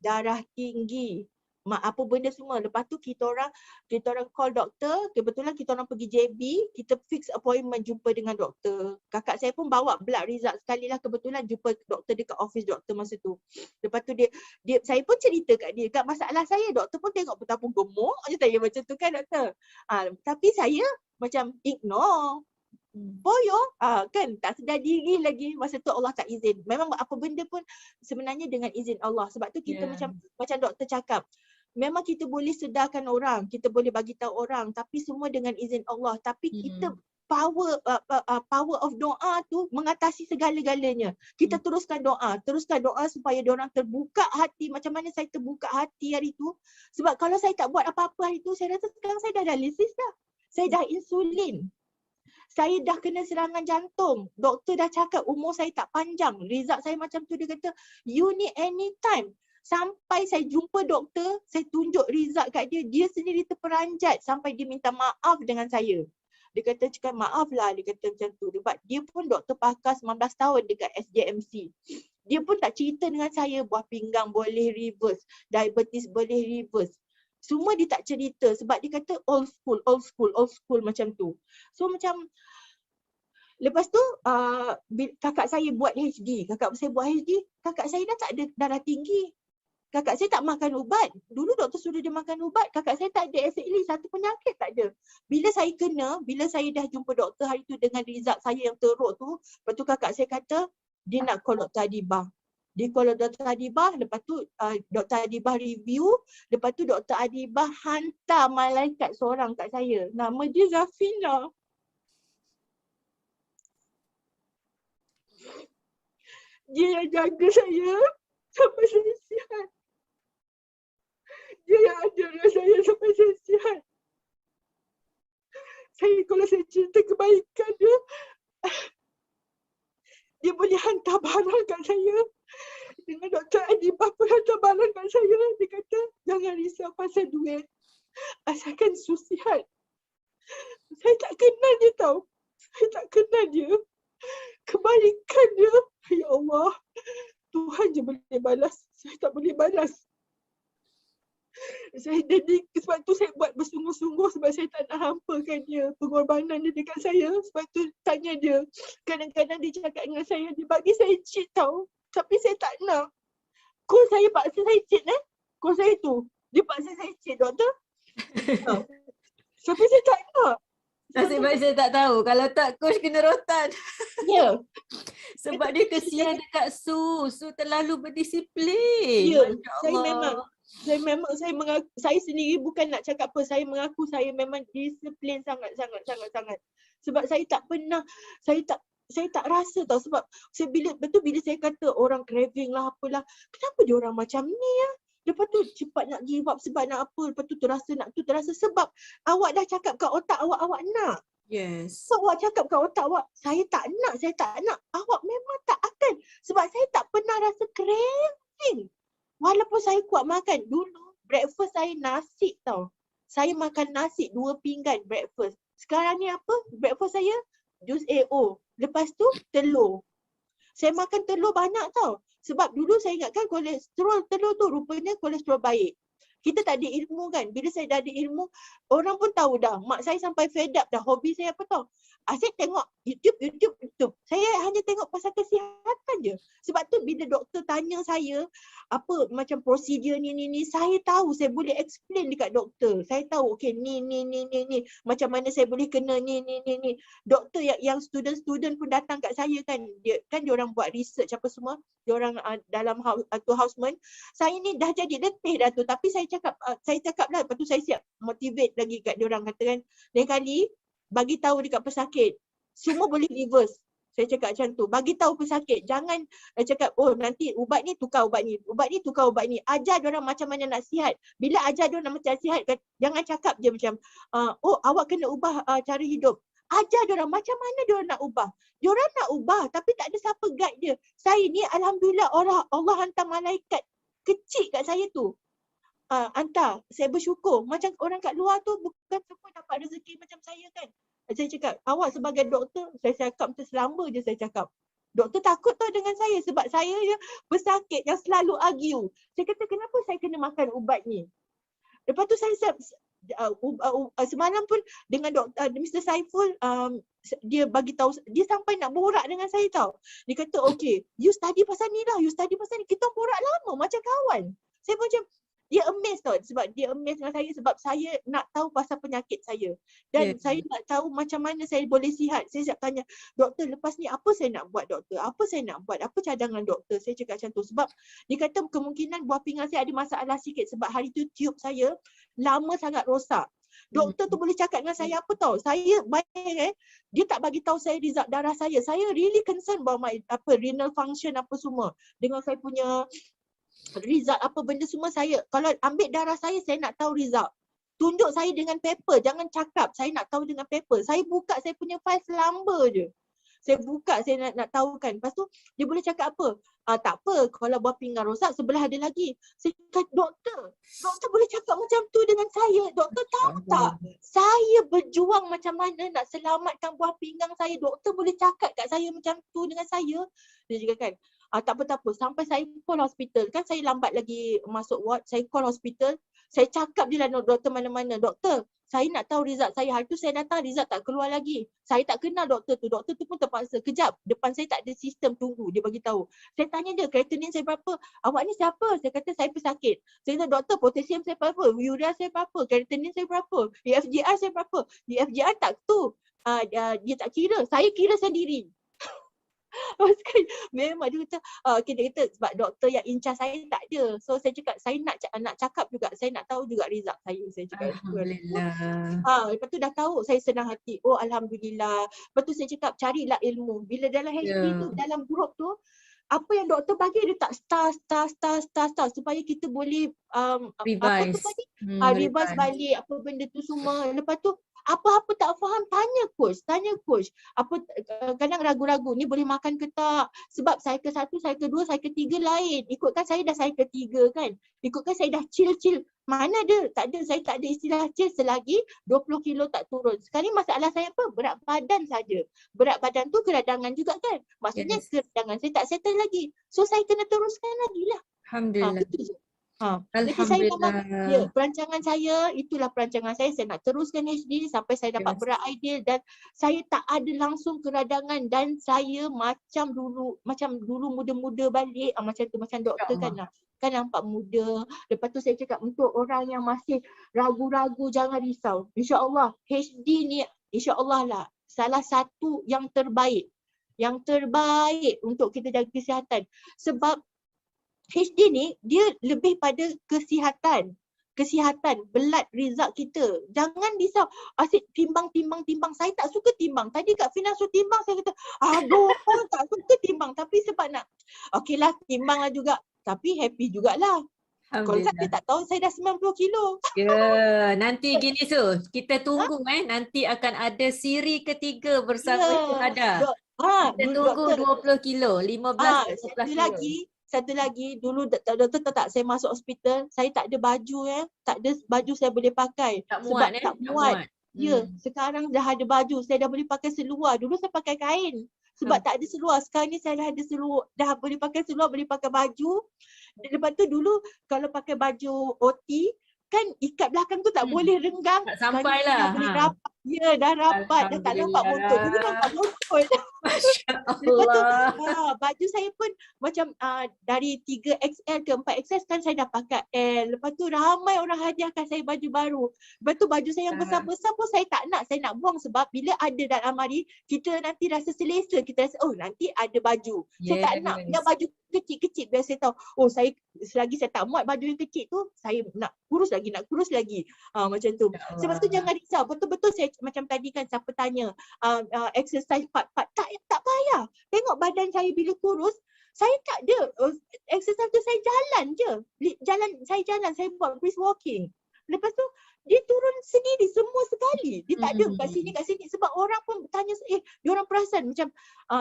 darah tinggi, apa benda semua. Lepas tu kita orang call doktor, kebetulan kita orang pergi JB, kita fix appointment jumpa dengan doktor. Kakak saya pun bawa blood result sekali lah, kebetulan jumpa doktor dekat office doktor masa tu. Lepas tu saya pun cerita kat dia, kat masalah saya, doktor pun tengok betapa gemuk je saya macam tu kan doktor. Tapi saya macam ignore. Boyo, kan tak sedar diri lagi, masa tu Allah tak izin. Memang apa benda pun sebenarnya dengan izin Allah. Sebab tu kita macam doktor cakap, memang kita boleh sedarkan orang, kita boleh bagi tahu orang, tapi semua dengan izin Allah. Tapi kita power of doa tu mengatasi segala-galanya. Kita teruskan doa supaya diorang terbuka hati. Macam mana saya terbuka hati hari tu? Sebab kalau saya tak buat apa-apa hari tu, saya rasa sekarang saya dah dialisis dah. Saya dah insulin. Saya dah kena serangan jantung. Doktor dah cakap umur saya tak panjang. Result saya macam tu, dia kata you need anytime. Sampai saya jumpa doktor, saya tunjuk result kat dia, dia sendiri terperanjat sampai dia minta maaf dengan saya. Dia kata cakap maaf lah, dia kata macam tu. Sebab dia pun doktor pakar 19 tahun dekat SJMC. Dia pun tak cerita dengan saya buah pinggang boleh reverse, diabetes boleh reverse. Semua dia tak cerita sebab dia kata old school macam tu. So macam lepas tu kakak saya buat HD. Kakak saya dah tak ada darah tinggi. Kakak saya tak makan ubat. Dulu doktor suruh dia makan ubat. Kakak saya tak ada acid reflux, satu penyakit tak ada. Bila saya dah jumpa doktor hari tu dengan result saya yang teruk tu, lepas tu kakak saya kata dia nak call Dr. Adibah. Dia call Dr. Adibah, lepas tu Dr. Adibah review, lepas tu Dr. Adibah hantar malaikat seorang kat saya. Nama dia Zafina. Dia yang jaga saya sampai saya sihat. Dia yang ada dengan saya sampai saya sihat. Kalau saya cerita kebaikan dia, dia boleh hantar barang kat saya. Dengan Dr. Adibah pun hantar barang kat saya. Dia kata, jangan risau pasal duit. Asalkan Su sihat. Saya tak kenal dia tau. Saya tak kenal dia. Kebaikan dia, ya Allah, Tuhan je boleh balas. Saya tak boleh balas. Sebab tu saya buat bersungguh-sungguh sebab saya tak nak hampakan dia. Pengorbanan dia dekat saya. Sebab tu tanya dia. Kadang-kadang dia cakap dengan saya, dia bagi saya cheat tau. Tapi saya tak nak. Kau saya paksa saya cheat Kau saya tu. Dia paksa saya cheat, doktor. Tapi saya tak nak. Nasib baik saya tak tahu. Kalau tak, coach kena rotan. Ya. Sebab dia kesian dekat Su. Su terlalu berdisiplin. Ya, Masya Allah. saya mengaku, saya sendiri bukan nak cakap apa, saya mengaku saya memang disiplin sangat. Sebab saya tak pernah, saya tak rasa tau, sebab bila saya kata orang craving lah apalah, kenapa dia orang macam ni ya? Lepas tu cepat nak give up sebab nak apa, lepas tu terasa sebab awak dah cakap kat otak awak nak. Yes. So awak cakap kat otak awak, saya tak nak. Awak memang tak akan. Sebab saya tak pernah rasa craving. Walaupun saya kuat makan. Dulu breakfast saya nasi tau. Saya makan nasi 2 pinggan breakfast. Sekarang ni apa? Breakfast saya jus AO. Lepas tu telur. Saya makan telur banyak tau. Sebab dulu saya ingatkan kolesterol telur tu rupanya kolesterol baik. Kita tak ada ilmu kan. Bila saya dah ada ilmu, orang pun tahu dah. Mak saya sampai fed up dah. Hobi saya apa tau? Asyik tengok YouTube. Saya hanya tengok pasal kesihatan je. Sebab tu bila doktor tanya saya apa macam prosedur ni, saya tahu, saya boleh explain dekat doktor. Saya tahu okey ni. Macam mana saya boleh kena ni. Doktor yang student pun datang kat saya kan. Dia orang buat research apa semua. Dia orang dalam houseman. Saya ni dah jadi letih dah tu, tapi saya cakap lah, lepas tu saya siap motivate lagi kat dia orang, kata kan lain kali bagi tahu dekat pesakit semua boleh reverse. Saya cakap macam tu, bagi tahu pesakit, jangan cakap oh nanti ubat ni tukar ubat ni, tukar ubat ni. Ajar dia orang macam mana nak sihat. Bila ajar dia orang macam sihat, jangan cakap je macam oh awak kena ubah cara hidup. Ajar dia orang macam mana dia orang nak ubah. Dia orang nak ubah tapi tak ada siapa guide dia. Saya ni alhamdulillah Allah hantar malaikat kecil kat saya tu. Hantar, saya bersyukur. Macam orang kat luar tu bukan semua dapat rezeki macam saya kan. Saya cakap, awak sebagai doktor, saya cakap macam selamba je saya cakap. Doktor takut tau dengan saya sebab saya je pesakit yang selalu argue. Saya kata kenapa saya kena makan ubat ni. Lepas tu saya semalam pun dengan doktor Mr. Saiful, dia bagi tahu, dia sampai nak borak dengan saya tau. Dia kata okay, you study pasal ni lah, kita borak lama macam kawan. Saya macam dia amazed tau, sebab dia amazed dengan saya sebab saya nak tahu pasal penyakit saya. Dan saya nak tahu macam mana saya boleh sihat. Saya siap tanya, doktor lepas ni apa saya nak buat doktor? Apa saya nak buat? Apa cadangan doktor? Saya cakap macam tu. Sebab dia kata kemungkinan buah pinggang saya ada masalah sikit sebab hari tu tube saya lama sangat rosak. Doktor tu boleh cakap dengan saya apa tau? Saya bayang dia tak bagi tahu saya result darah saya. Saya really concern about my renal function apa semua. Dengan saya punya result apa benda semua saya. Kalau ambil darah saya nak tahu result. Tunjuk saya dengan paper, jangan cakap. Saya nak tahu dengan paper. Saya buka saya punya file selamba je. Saya buka, saya nak tahu kan. Lepas tu dia boleh cakap apa? Tak apa, kalau buah pinggang rosak sebelah ada lagi. Saya kata, doktor boleh cakap macam tu dengan saya. Doktor tahu tak? Saya berjuang macam mana nak selamatkan buah pinggang saya. Doktor boleh cakap kat saya macam tu dengan saya. Dia juga kan, tak apa. Sampai saya call hospital. Kan saya lambat lagi masuk ward. Saya call hospital. Saya cakap je lah doktor mana-mana. Doktor, saya nak tahu result saya. Hari tu saya datang result tak keluar lagi. Saya tak kenal doktor tu. Doktor tu pun terpaksa. Kejap, depan saya tak ada sistem tunggu. Dia bagi tahu. Saya tanya dia, kreatinin saya berapa? Awak ni siapa? Saya kata saya pesakit. Saya kata doktor, potasium saya berapa? Urea saya berapa? Kreatinin saya berapa? EFGR saya berapa? EFGR tak tu. Dia tak kira. Saya kira sendiri. Memang dia kata, dia kata sebab doktor yang in charge saya tak ada. So saya cakap, saya nak cakap juga, saya nak tahu juga result saya. Saya cakap, Alhamdulillah. lepas tu dah tahu, saya senang hati. Oh Alhamdulillah. Lepas tu saya cakap, carilah ilmu. Bila dalam HD tu, dalam grup tu, apa yang doktor bagi dia tak star supaya kita boleh Revise. revise balik apa benda tu semua. Lepas tu apa-apa tak faham tanya coach. Apa kadang ragu-ragu ni boleh makan ke tak? Sebab cycle 1, cycle 2, cycle 3 lain. Ikutkan saya dah cycle 3 kan. Ikutkan saya dah chill. Mana ada? Tak ada, saya tak ada istilah chill selagi 20 kilo tak turun. Sekarang masalah saya apa? Berat badan saja. Berat badan tu keradangan juga kan. Maksudnya keradangan saya tak settle lagi. So saya kena teruskan lagi lah. Alhamdulillah. Itu je. Jadi saya memang, perancangan saya, itulah perancangan saya nak teruskan HD sampai saya dapat berat ideal dan saya tak ada langsung keradangan dan saya macam dulu muda-muda balik, macam tu, macam doktor kan nampak muda. Lepas tu saya cakap untuk orang yang masih ragu-ragu jangan risau. InsyaAllah HD ni insyaAllah lah salah satu yang terbaik untuk kita jaga kesihatan. Sebab HD ni dia lebih pada kesihatan, blood result kita. Jangan risau, asyik timbang. Saya tak suka timbang. Tadi Kak Fina suruh timbang, saya kata, aduh, tak suka timbang. Tapi sebab nak, okeylah timbang lah juga. Tapi happy jugalah. Kalau saya tak tahu, saya dah 90 kilo. Nanti gini kita tunggu nanti akan ada siri ketiga bersama Syuhada. Kita tunggu 20 kilo, 15 kilo. Satu lagi, dulu doktor tahu tak saya masuk hospital, saya tak ada baju tak ada baju saya boleh pakai. Tak muat. Sekarang dah ada baju, saya dah boleh pakai seluar. Dulu saya pakai kain sebab tak ada seluar. Sekarang ni saya dah ada seluar, dah boleh pakai seluar, boleh pakai baju. Lepas tu dulu kalau pakai baju OT kan ikat belakang tu tak boleh renggang. Tak sampai lah. Dah boleh rapat. Dah rapat, dah tak nampak bontot. Dulu nampak bontot. Lepas tu baju saya pun macam dari 3XL ke 4XL kan saya dah pakai L. Lepas tu ramai orang hadiahkan saya baju baru. Lepas tu baju saya yang besar-besar pun saya tak nak, saya nak buang sebab bila ada dalam almari kita nanti rasa selesa, kita rasa nanti ada baju. Saya tak nak yang baju kecil-kecil biar saya tahu saya selagi saya tak muat baju yang kecil tu saya nak kurus lagi. Macam tu. Sebab tu jangan risau. Betul-betul saya macam tadi kan siapa tanya exercise part-part tak payah. Tengok badan saya bila kurus, saya tak ada exercise tu, saya jalan je. Saya buat brisk walking. Lepas tu dia turun sendiri semua sekali. Dia tak ada kat sini sebab orang pun tanya dia orang perasan macam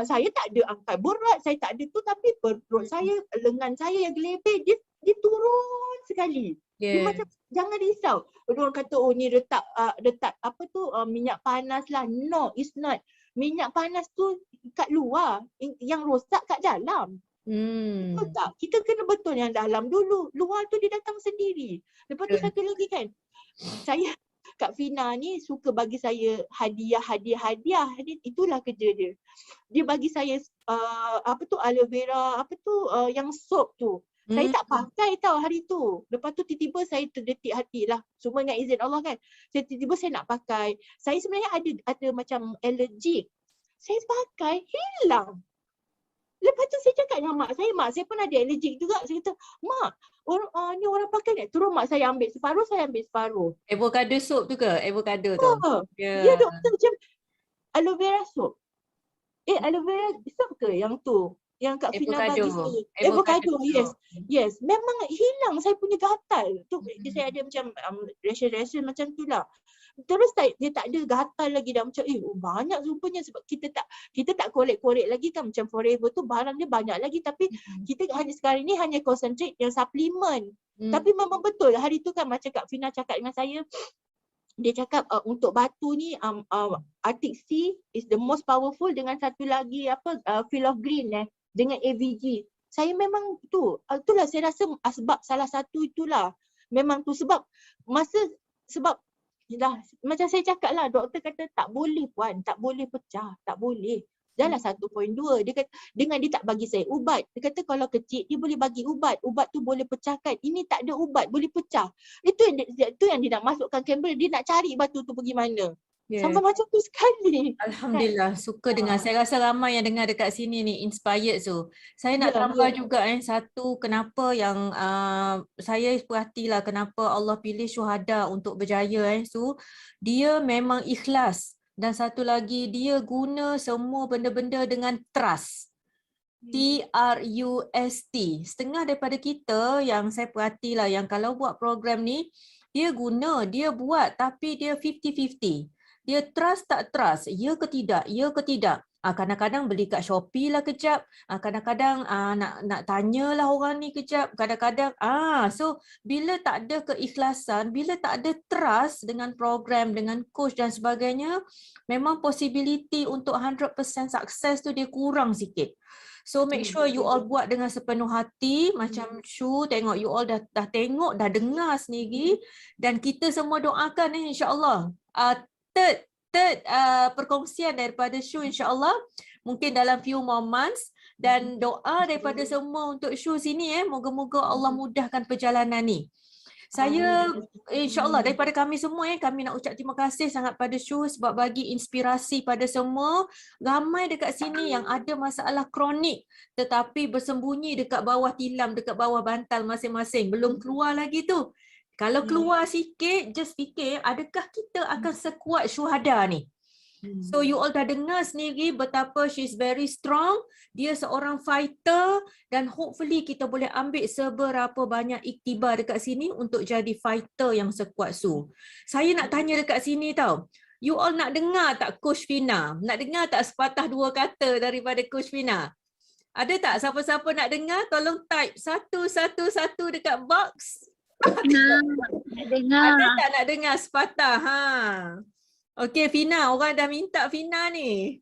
saya tak ada angkat berat, saya tak ada tu tapi perut saya, lengan saya yang gelebih dia turun sekali. Dia macam jangan risau. Orang kata ni retak minyak panas lah. No, it's not. Minyak panas tu kat luar, yang rosak kat dalam. Betul tak? Kita kena betul yang dalam dulu. Luar tu dia datang sendiri. Lepas tu satu lagi kan, Kak Fina ni suka bagi saya hadiah. Itulah kerja dia. Dia bagi saya aloe vera, yang soap tu. Saya tak pakai tahu hari tu. Lepas tu tiba-tiba saya terdetik hati lah. Semua dengan izin Allah kan. Tiba-tiba saya nak pakai. Saya sebenarnya ada macam allergic. Saya pakai, hilang. Lepas tu saya cakap dengan mak saya pun ada allergic juga. Saya kata, mak, ni orang pakai ni. Terus mak saya ambil separuh, saya ambil separuh. Avocado soup tu ke? Avocado tu. Ya doktor, macam aloe vera soup. Aloe vera soup ke yang tu? Yang Kak Fina bagi saya. Avocado, yes. Yes, memang hilang saya punya gatal. Tu saya ada macam rashes macam tu lah. Terus dia tak ada gatal lagi dah, macam banyak rupanya, sebab kita tak korek-korek lagi kan, macam Forever tu barang dia banyak lagi, tapi kita hanya sekarang ni hanya concentrate yang suplemen. Tapi memang betul hari tu kan, macam Kak Fina cakap dengan saya, dia cakap untuk batu ni Arctic Sea is the most powerful, dengan satu lagi Field of Green dengan AVG. Saya memang itulah saya rasa sebab salah satu itulah. Memang tu sebab sebab dah macam saya cakap lah, doktor kata tak boleh puan, tak boleh pecah, tak boleh. Janganlah 1.2. Dia kata, dengan dia tak bagi saya ubat. Dia kata kalau kecil dia boleh bagi ubat. Ubat tu boleh pecahkan. Ini tak ada ubat, boleh pecah. Itu yang dia nak masukkan Campbell. Dia nak cari batu tu pergi mana. Sampai macam tu sekali. Alhamdulillah, suka dengar. Saya rasa ramai yang dengar dekat sini ni inspired tu. Saya nak tambah juga satu, kenapa yang saya perhatilah kenapa Allah pilih syuhada untuk berjaya So, dia memang ikhlas. Dan satu lagi, dia guna semua benda-benda dengan trust. TRUST. Setengah daripada kita yang saya perhatilah yang kalau buat program ni, dia buat tapi dia 50-50. Dia trust tak trust, ya ke tidak, ya ke tidak. Kadang-kadang beli kat Shopee lah kejap, kadang-kadang nak tanyalah orang ni kejap, kadang-kadang so bila tak ada keikhlasan, bila tak ada trust dengan program, dengan coach dan sebagainya, memang possibility untuk 100% sukses tu dia kurang sikit. So make sure you all buat dengan sepenuh hati, macam Shu tengok you all dah tengok, dah dengar sendiri, dan kita semua doakan insya-Allah. Third perkongsian daripada Shu insya-Allah mungkin dalam few more months, dan doa daripada semua untuk Shu sini moga-moga Allah mudahkan perjalanan ni. Saya insya-Allah daripada kami semua kami nak ucap terima kasih sangat pada Shu sebab bagi inspirasi pada semua. Ramai dekat sini yang ada masalah kronik tetapi bersembunyi dekat bawah tilam, dekat bawah bantal masing-masing, belum keluar lagi tu. Kalau keluar sikit, just fikir adakah kita akan sekuat syuhada ni. So you all dah dengar sendiri betapa she's very strong. Dia seorang fighter dan hopefully kita boleh ambil seberapa banyak iktibar dekat sini untuk jadi fighter yang sekuat Su. Saya nak tanya dekat sini tau. You all nak dengar tak Coach Fina? Nak dengar tak sepatah dua kata daripada Coach Fina? Ada tak siapa-siapa nak dengar? Tolong type 111 dekat box. Nak dengar. Ada tak nak dengar sepatah? Okey Fina, orang dah minta Fina ni.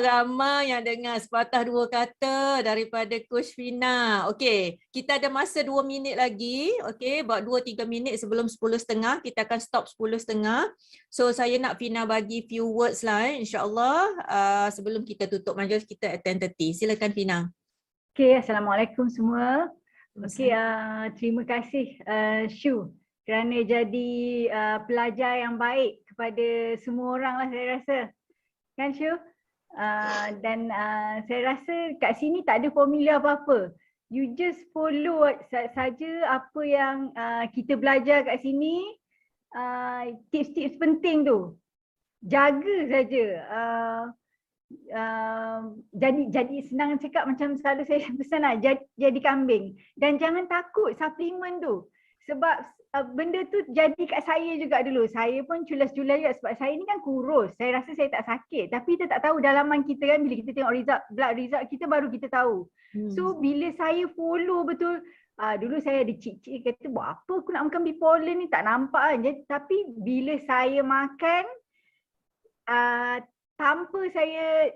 Ramai yang dengar sepatah dua kata daripada Coach Fina. Okey, kita ada masa 2 minit lagi. Okey, about 2-3 minit sebelum 10.30 kita akan stop 10.30. So saya nak Fina bagi few words lah insya-Allah sebelum kita tutup majlis kita at 10:30. Silakan Fina. Okey, assalamualaikum semua. Okey, terima kasih Shu kerana jadi pelajar yang baik kepada semua orang lah saya rasa. Kan Shu? Dan saya rasa kat sini tak ada formula apa-apa. You just follow saja apa yang kita belajar kat sini. Tips-tips penting tu. Jaga saja. Jadi senang cakap macam selalu saya pesan lah, jadi kambing. Dan jangan takut suplemen tu. Sebab benda tu jadi kat saya juga dulu. Saya pun culas-culas juga sebab saya ni kan kurus. Saya rasa saya tak sakit. Tapi kita tak tahu dalaman kita kan, bila kita tengok blood result kita baru kita tahu. So bila saya follow betul, dulu saya ada cik-cik kata buat apa aku nak makan bipolar ni, tak nampak kan. Tapi bila saya makan, tanpa saya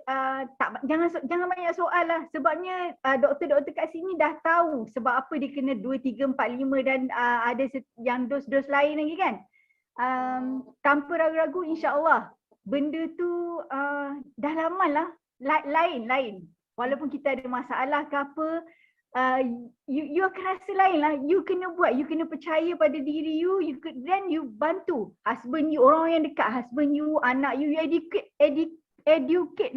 jangan banyak soal lah, sebabnya doktor-doktor kat sini dah tahu sebab apa dia kena 2, 3, 4, 5 dan ada yang dos-dos lain lagi kan. Tanpa ragu-ragu insya-Allah benda tu dah lama lah lain. Walaupun kita ada masalah ke apa, you akan rasa lain lah. You kena buat, you kena percaya pada diri you, then you bantu husband you, orang yang dekat husband you, anak you educate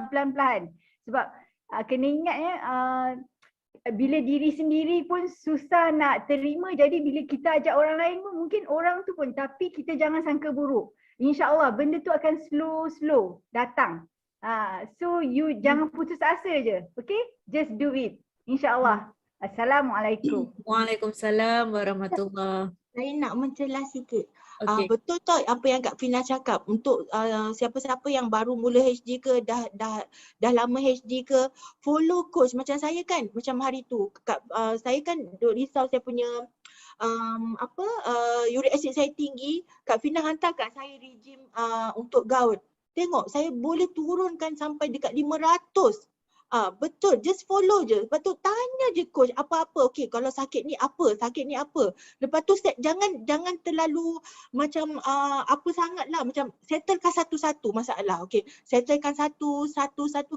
pelan-pelan. Sebab kena ingat ya, bila diri sendiri pun susah nak terima, jadi bila kita ajak orang lain pun mungkin orang tu pun, tapi kita jangan sangka buruk. InsyaAllah benda tu akan slow datang. So you jangan putus asa je, okay? Just do it. InsyaAllah. Assalamualaikum. Waalaikumsalam warahmatullahi. Saya nak mencelah sikit. Okey. Betul tak apa yang Kak Fina cakap, untuk siapa-siapa yang baru mula HD ke, dah lama HD ke, follow coach. Macam saya kan, macam hari tu saya kan duk risau saya punya uric acid saya tinggi. Kak Fina hantar kat saya regime untuk gout. Tengok saya boleh turunkan sampai dekat 500. Betul, just follow je. Lepas tu tanya je coach apa-apa. Okey, kalau sakit ni apa? Lepas tu jangan terlalu macam apa sangatlah, macam settlekan satu-satu masalah. Okey, settlekan satu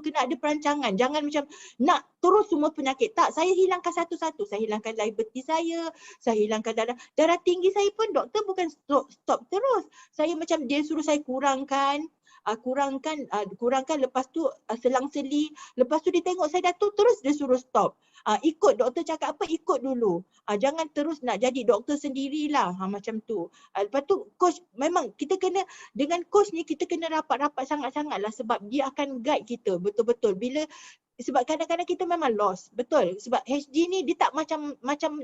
kena ada perancangan. Jangan macam nak terus semua penyakit. Tak, saya hilangkan satu-satu. Saya hilangkan diabetes saya hilangkan darah tinggi saya pun doktor bukan stop terus. Saya macam dia suruh saya kurangkan, lepas tu selang-seli, lepas tu dia tengok saya dah tu terus dia suruh stop. Ikut doktor cakap apa, ikut dulu. Jangan terus nak jadi doktor sendirilah, macam tu. Lepas tu coach, memang kita kena, dengan coach ni kita kena rapat-rapat sangat-sangatlah, sebab dia akan guide kita betul-betul. Sebab kadang-kadang kita memang lost, betul. Sebab HD ni dia tak macam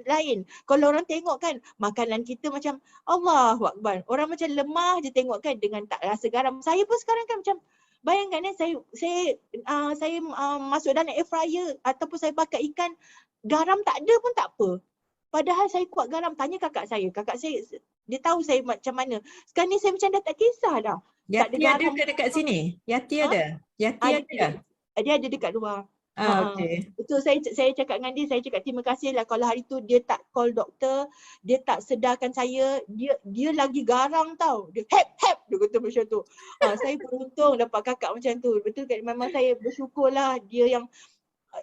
lain. Kalau orang tengok kan, makanan kita macam Allahu Akbar. Orang macam lemah je tengok kan, dengan tak rasa garam. Saya pun sekarang kan macam, bayangkan saya masuk dalam air fryer ataupun saya bakar ikan, garam tak ada pun tak apa. Padahal saya kuat garam. Tanya kakak saya dia tahu saya macam mana. Sekarang ni saya macam dah tak kisah dah. Yati ada ke dekat sini? Yati ada? Yati ada? Dia ada dekat luar. Okey. Betul, saya cakap dengan dia, saya cakap terima kasih lah kalau hari tu dia tak call doktor, dia tak sedarkan saya, dia lagi garang tau. Dia hep, dia kata macam tu. Saya beruntung dapat kakak macam tu. Betul kan? Memang saya bersyukur lah dia yang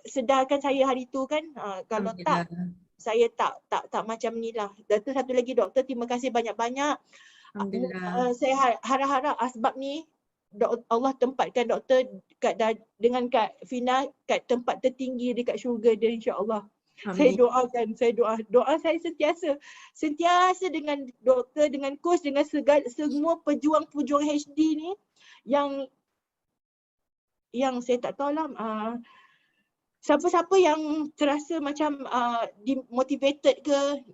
sedarkan saya hari tu kan. Kalau tak, saya tak macam ni lah. Dan tu satu lagi doktor, terima kasih banyak-banyak. Saya harap-harap sebab ni Allah tempatkan doktor dengan Kak Fina kat tempat tertinggi dekat syurga dia, insya-Allah. Saya doakan, doa saya sentiasa dengan doktor, dengan coach, dengan semua pejuang-pejuang HD ni yang saya tak tahulah, siapa-siapa yang terasa macam dimotivated ke,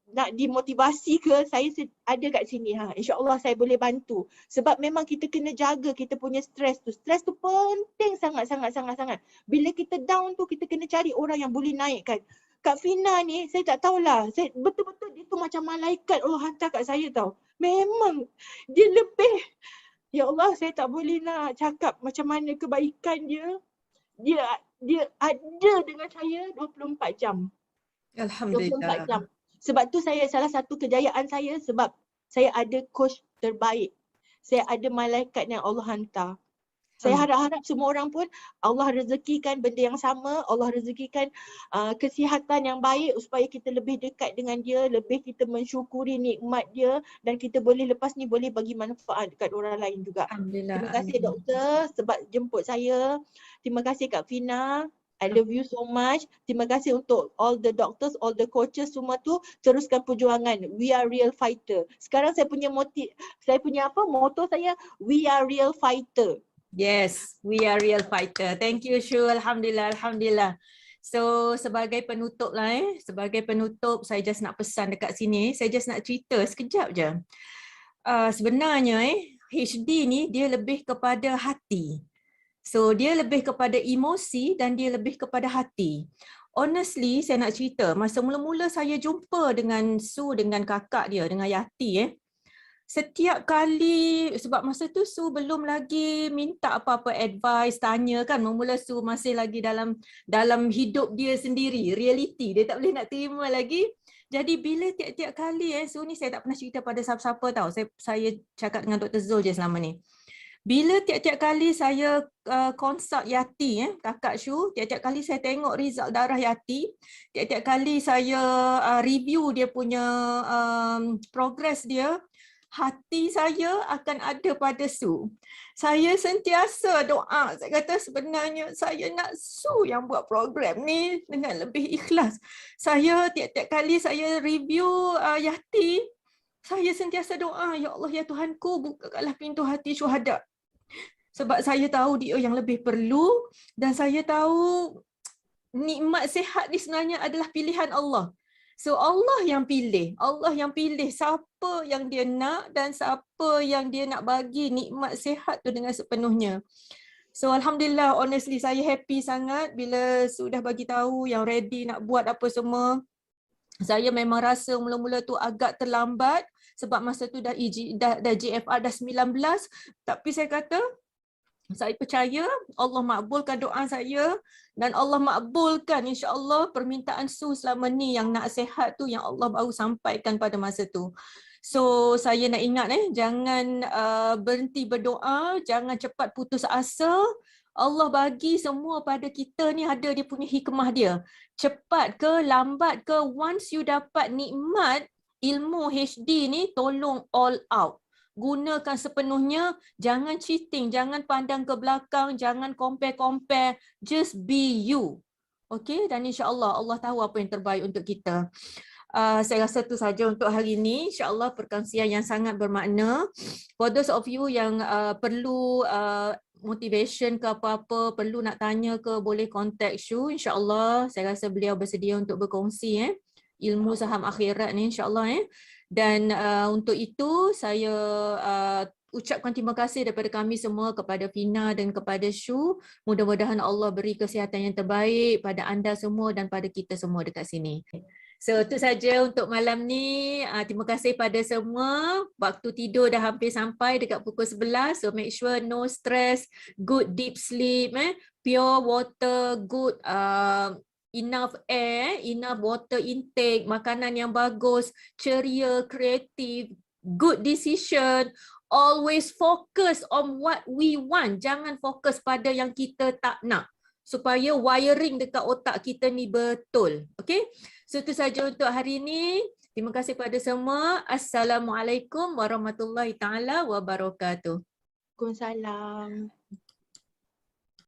nak dimotivasi ke, saya ada kat sini. InsyaAllah saya boleh bantu. Sebab memang kita kena jaga kita punya stres tu. Stres tu penting sangat-sangat. Bila kita down tu, kita kena cari orang yang boleh naikkan. Kak Fina ni, saya tak tahulah. Betul-betul dia tu macam malaikat Allah hantar kat saya tau. Memang dia lebih. Ya Allah, saya tak boleh nak cakap macam mana kebaikan dia. Dia ada dengan saya 24 jam. Alhamdulillah. 24 jam. Sebab tu salah satu kejayaan saya, sebab saya ada coach terbaik. Saya ada malaikat yang Allah hantar. Saya harap-harap semua orang pun Allah rezekikan benda yang sama, Allah rezekikan kesihatan yang baik supaya kita lebih dekat dengan dia, lebih kita mensyukuri nikmat dia, dan kita boleh lepas ni boleh bagi manfaat dekat orang lain juga. Terima kasih doktor sebab jemput saya. Terima kasih Kak Fina. I love you so much. Terima kasih untuk all the doctors, all the coaches semua tu, teruskan perjuangan. We are real fighter. Sekarang saya punya motto saya, we are real fighter. Yes, we are real fighter. Thank you Syul. Alhamdulillah. So sebagai penutup lah saya just nak pesan dekat sini, saya just nak cerita sekejap je. Sebenarnya HD ni dia lebih kepada hati. So dia lebih kepada emosi dan dia lebih kepada hati. Honestly saya nak cerita, masa mula-mula saya jumpa dengan Su, dengan kakak dia, dengan Yati setiap kali, sebab masa tu Su belum lagi minta apa-apa advice, tanya kan, memula Su masih lagi dalam hidup dia sendiri, reality dia tak boleh nak terima lagi. Jadi bila tiap-tiap kali Su ni saya tak pernah cerita pada siapa-siapa tau. Saya cakap dengan Dr. Zul je selama ni. Bila tiap-tiap kali saya consult Yati, Kakak Shu, tiap-tiap kali saya tengok result darah Yati, tiap-tiap kali saya review dia punya progress dia, hati saya akan ada pada Su. Saya sentiasa doa, saya kata sebenarnya saya nak Su yang buat program ni dengan lebih ikhlas. Saya tiap-tiap kali saya review Yati, saya sentiasa doa, ya Allah ya Tuhanku, bukakanlah pintu hati syuhada. Sebab saya tahu dia yang lebih perlu dan saya tahu nikmat sihat ni sebenarnya adalah pilihan Allah. So Allah yang pilih siapa yang dia nak dan siapa yang dia nak bagi nikmat sihat tu dengan sepenuhnya. So alhamdulillah, honestly saya happy sangat bila sudah bagi tahu yang ready nak buat apa semua. Saya memang rasa mula-mula tu agak terlambat sebab masa tu dah GFR dah 19, tapi saya kata saya percaya Allah makbulkan doa saya dan Allah makbulkan insya-Allah permintaan Su selama ni yang nak sihat tu yang Allah baru sampaikan pada masa tu. So saya nak ingat jangan berhenti berdoa, jangan cepat putus asa. Allah bagi semua pada kita ni ada dia punya hikmah dia. Cepat ke lambat ke, once you dapat nikmat ilmu HD ni, tolong all out. Gunakan sepenuhnya, jangan cheating, jangan pandang ke belakang, jangan compare, just be you. Okay, dan insya-Allah Allah tahu apa yang terbaik untuk kita. Saya rasa itu saja untuk hari ini. InsyaAllah perkongsian yang sangat bermakna. For those of you yang perlu motivation ke apa-apa, perlu nak tanya ke, boleh contact Shu. InsyaAllah saya rasa beliau bersedia untuk berkongsi ilmu saham akhirat ni insyaAllah. Dan untuk itu saya ucapkan terima kasih daripada kami semua kepada Fina dan kepada Shu. Mudah-mudahan Allah beri kesihatan yang terbaik pada anda semua dan pada kita semua dekat sini. So itu saja untuk malam ni. Terima kasih pada semua. Waktu tidur dah hampir sampai dekat pukul 11. So make sure no stress, good deep sleep, pure water, good enough air, enough water intake, makanan yang bagus, ceria, kreatif, good decision. Always focus on what we want. Jangan fokus pada yang kita tak nak. Supaya wiring dekat otak kita ni betul. Okay? So itu saja untuk hari ini. Terima kasih pada semua. Assalamualaikum warahmatullahi taala wabarakatuh. Waalaikumsalam.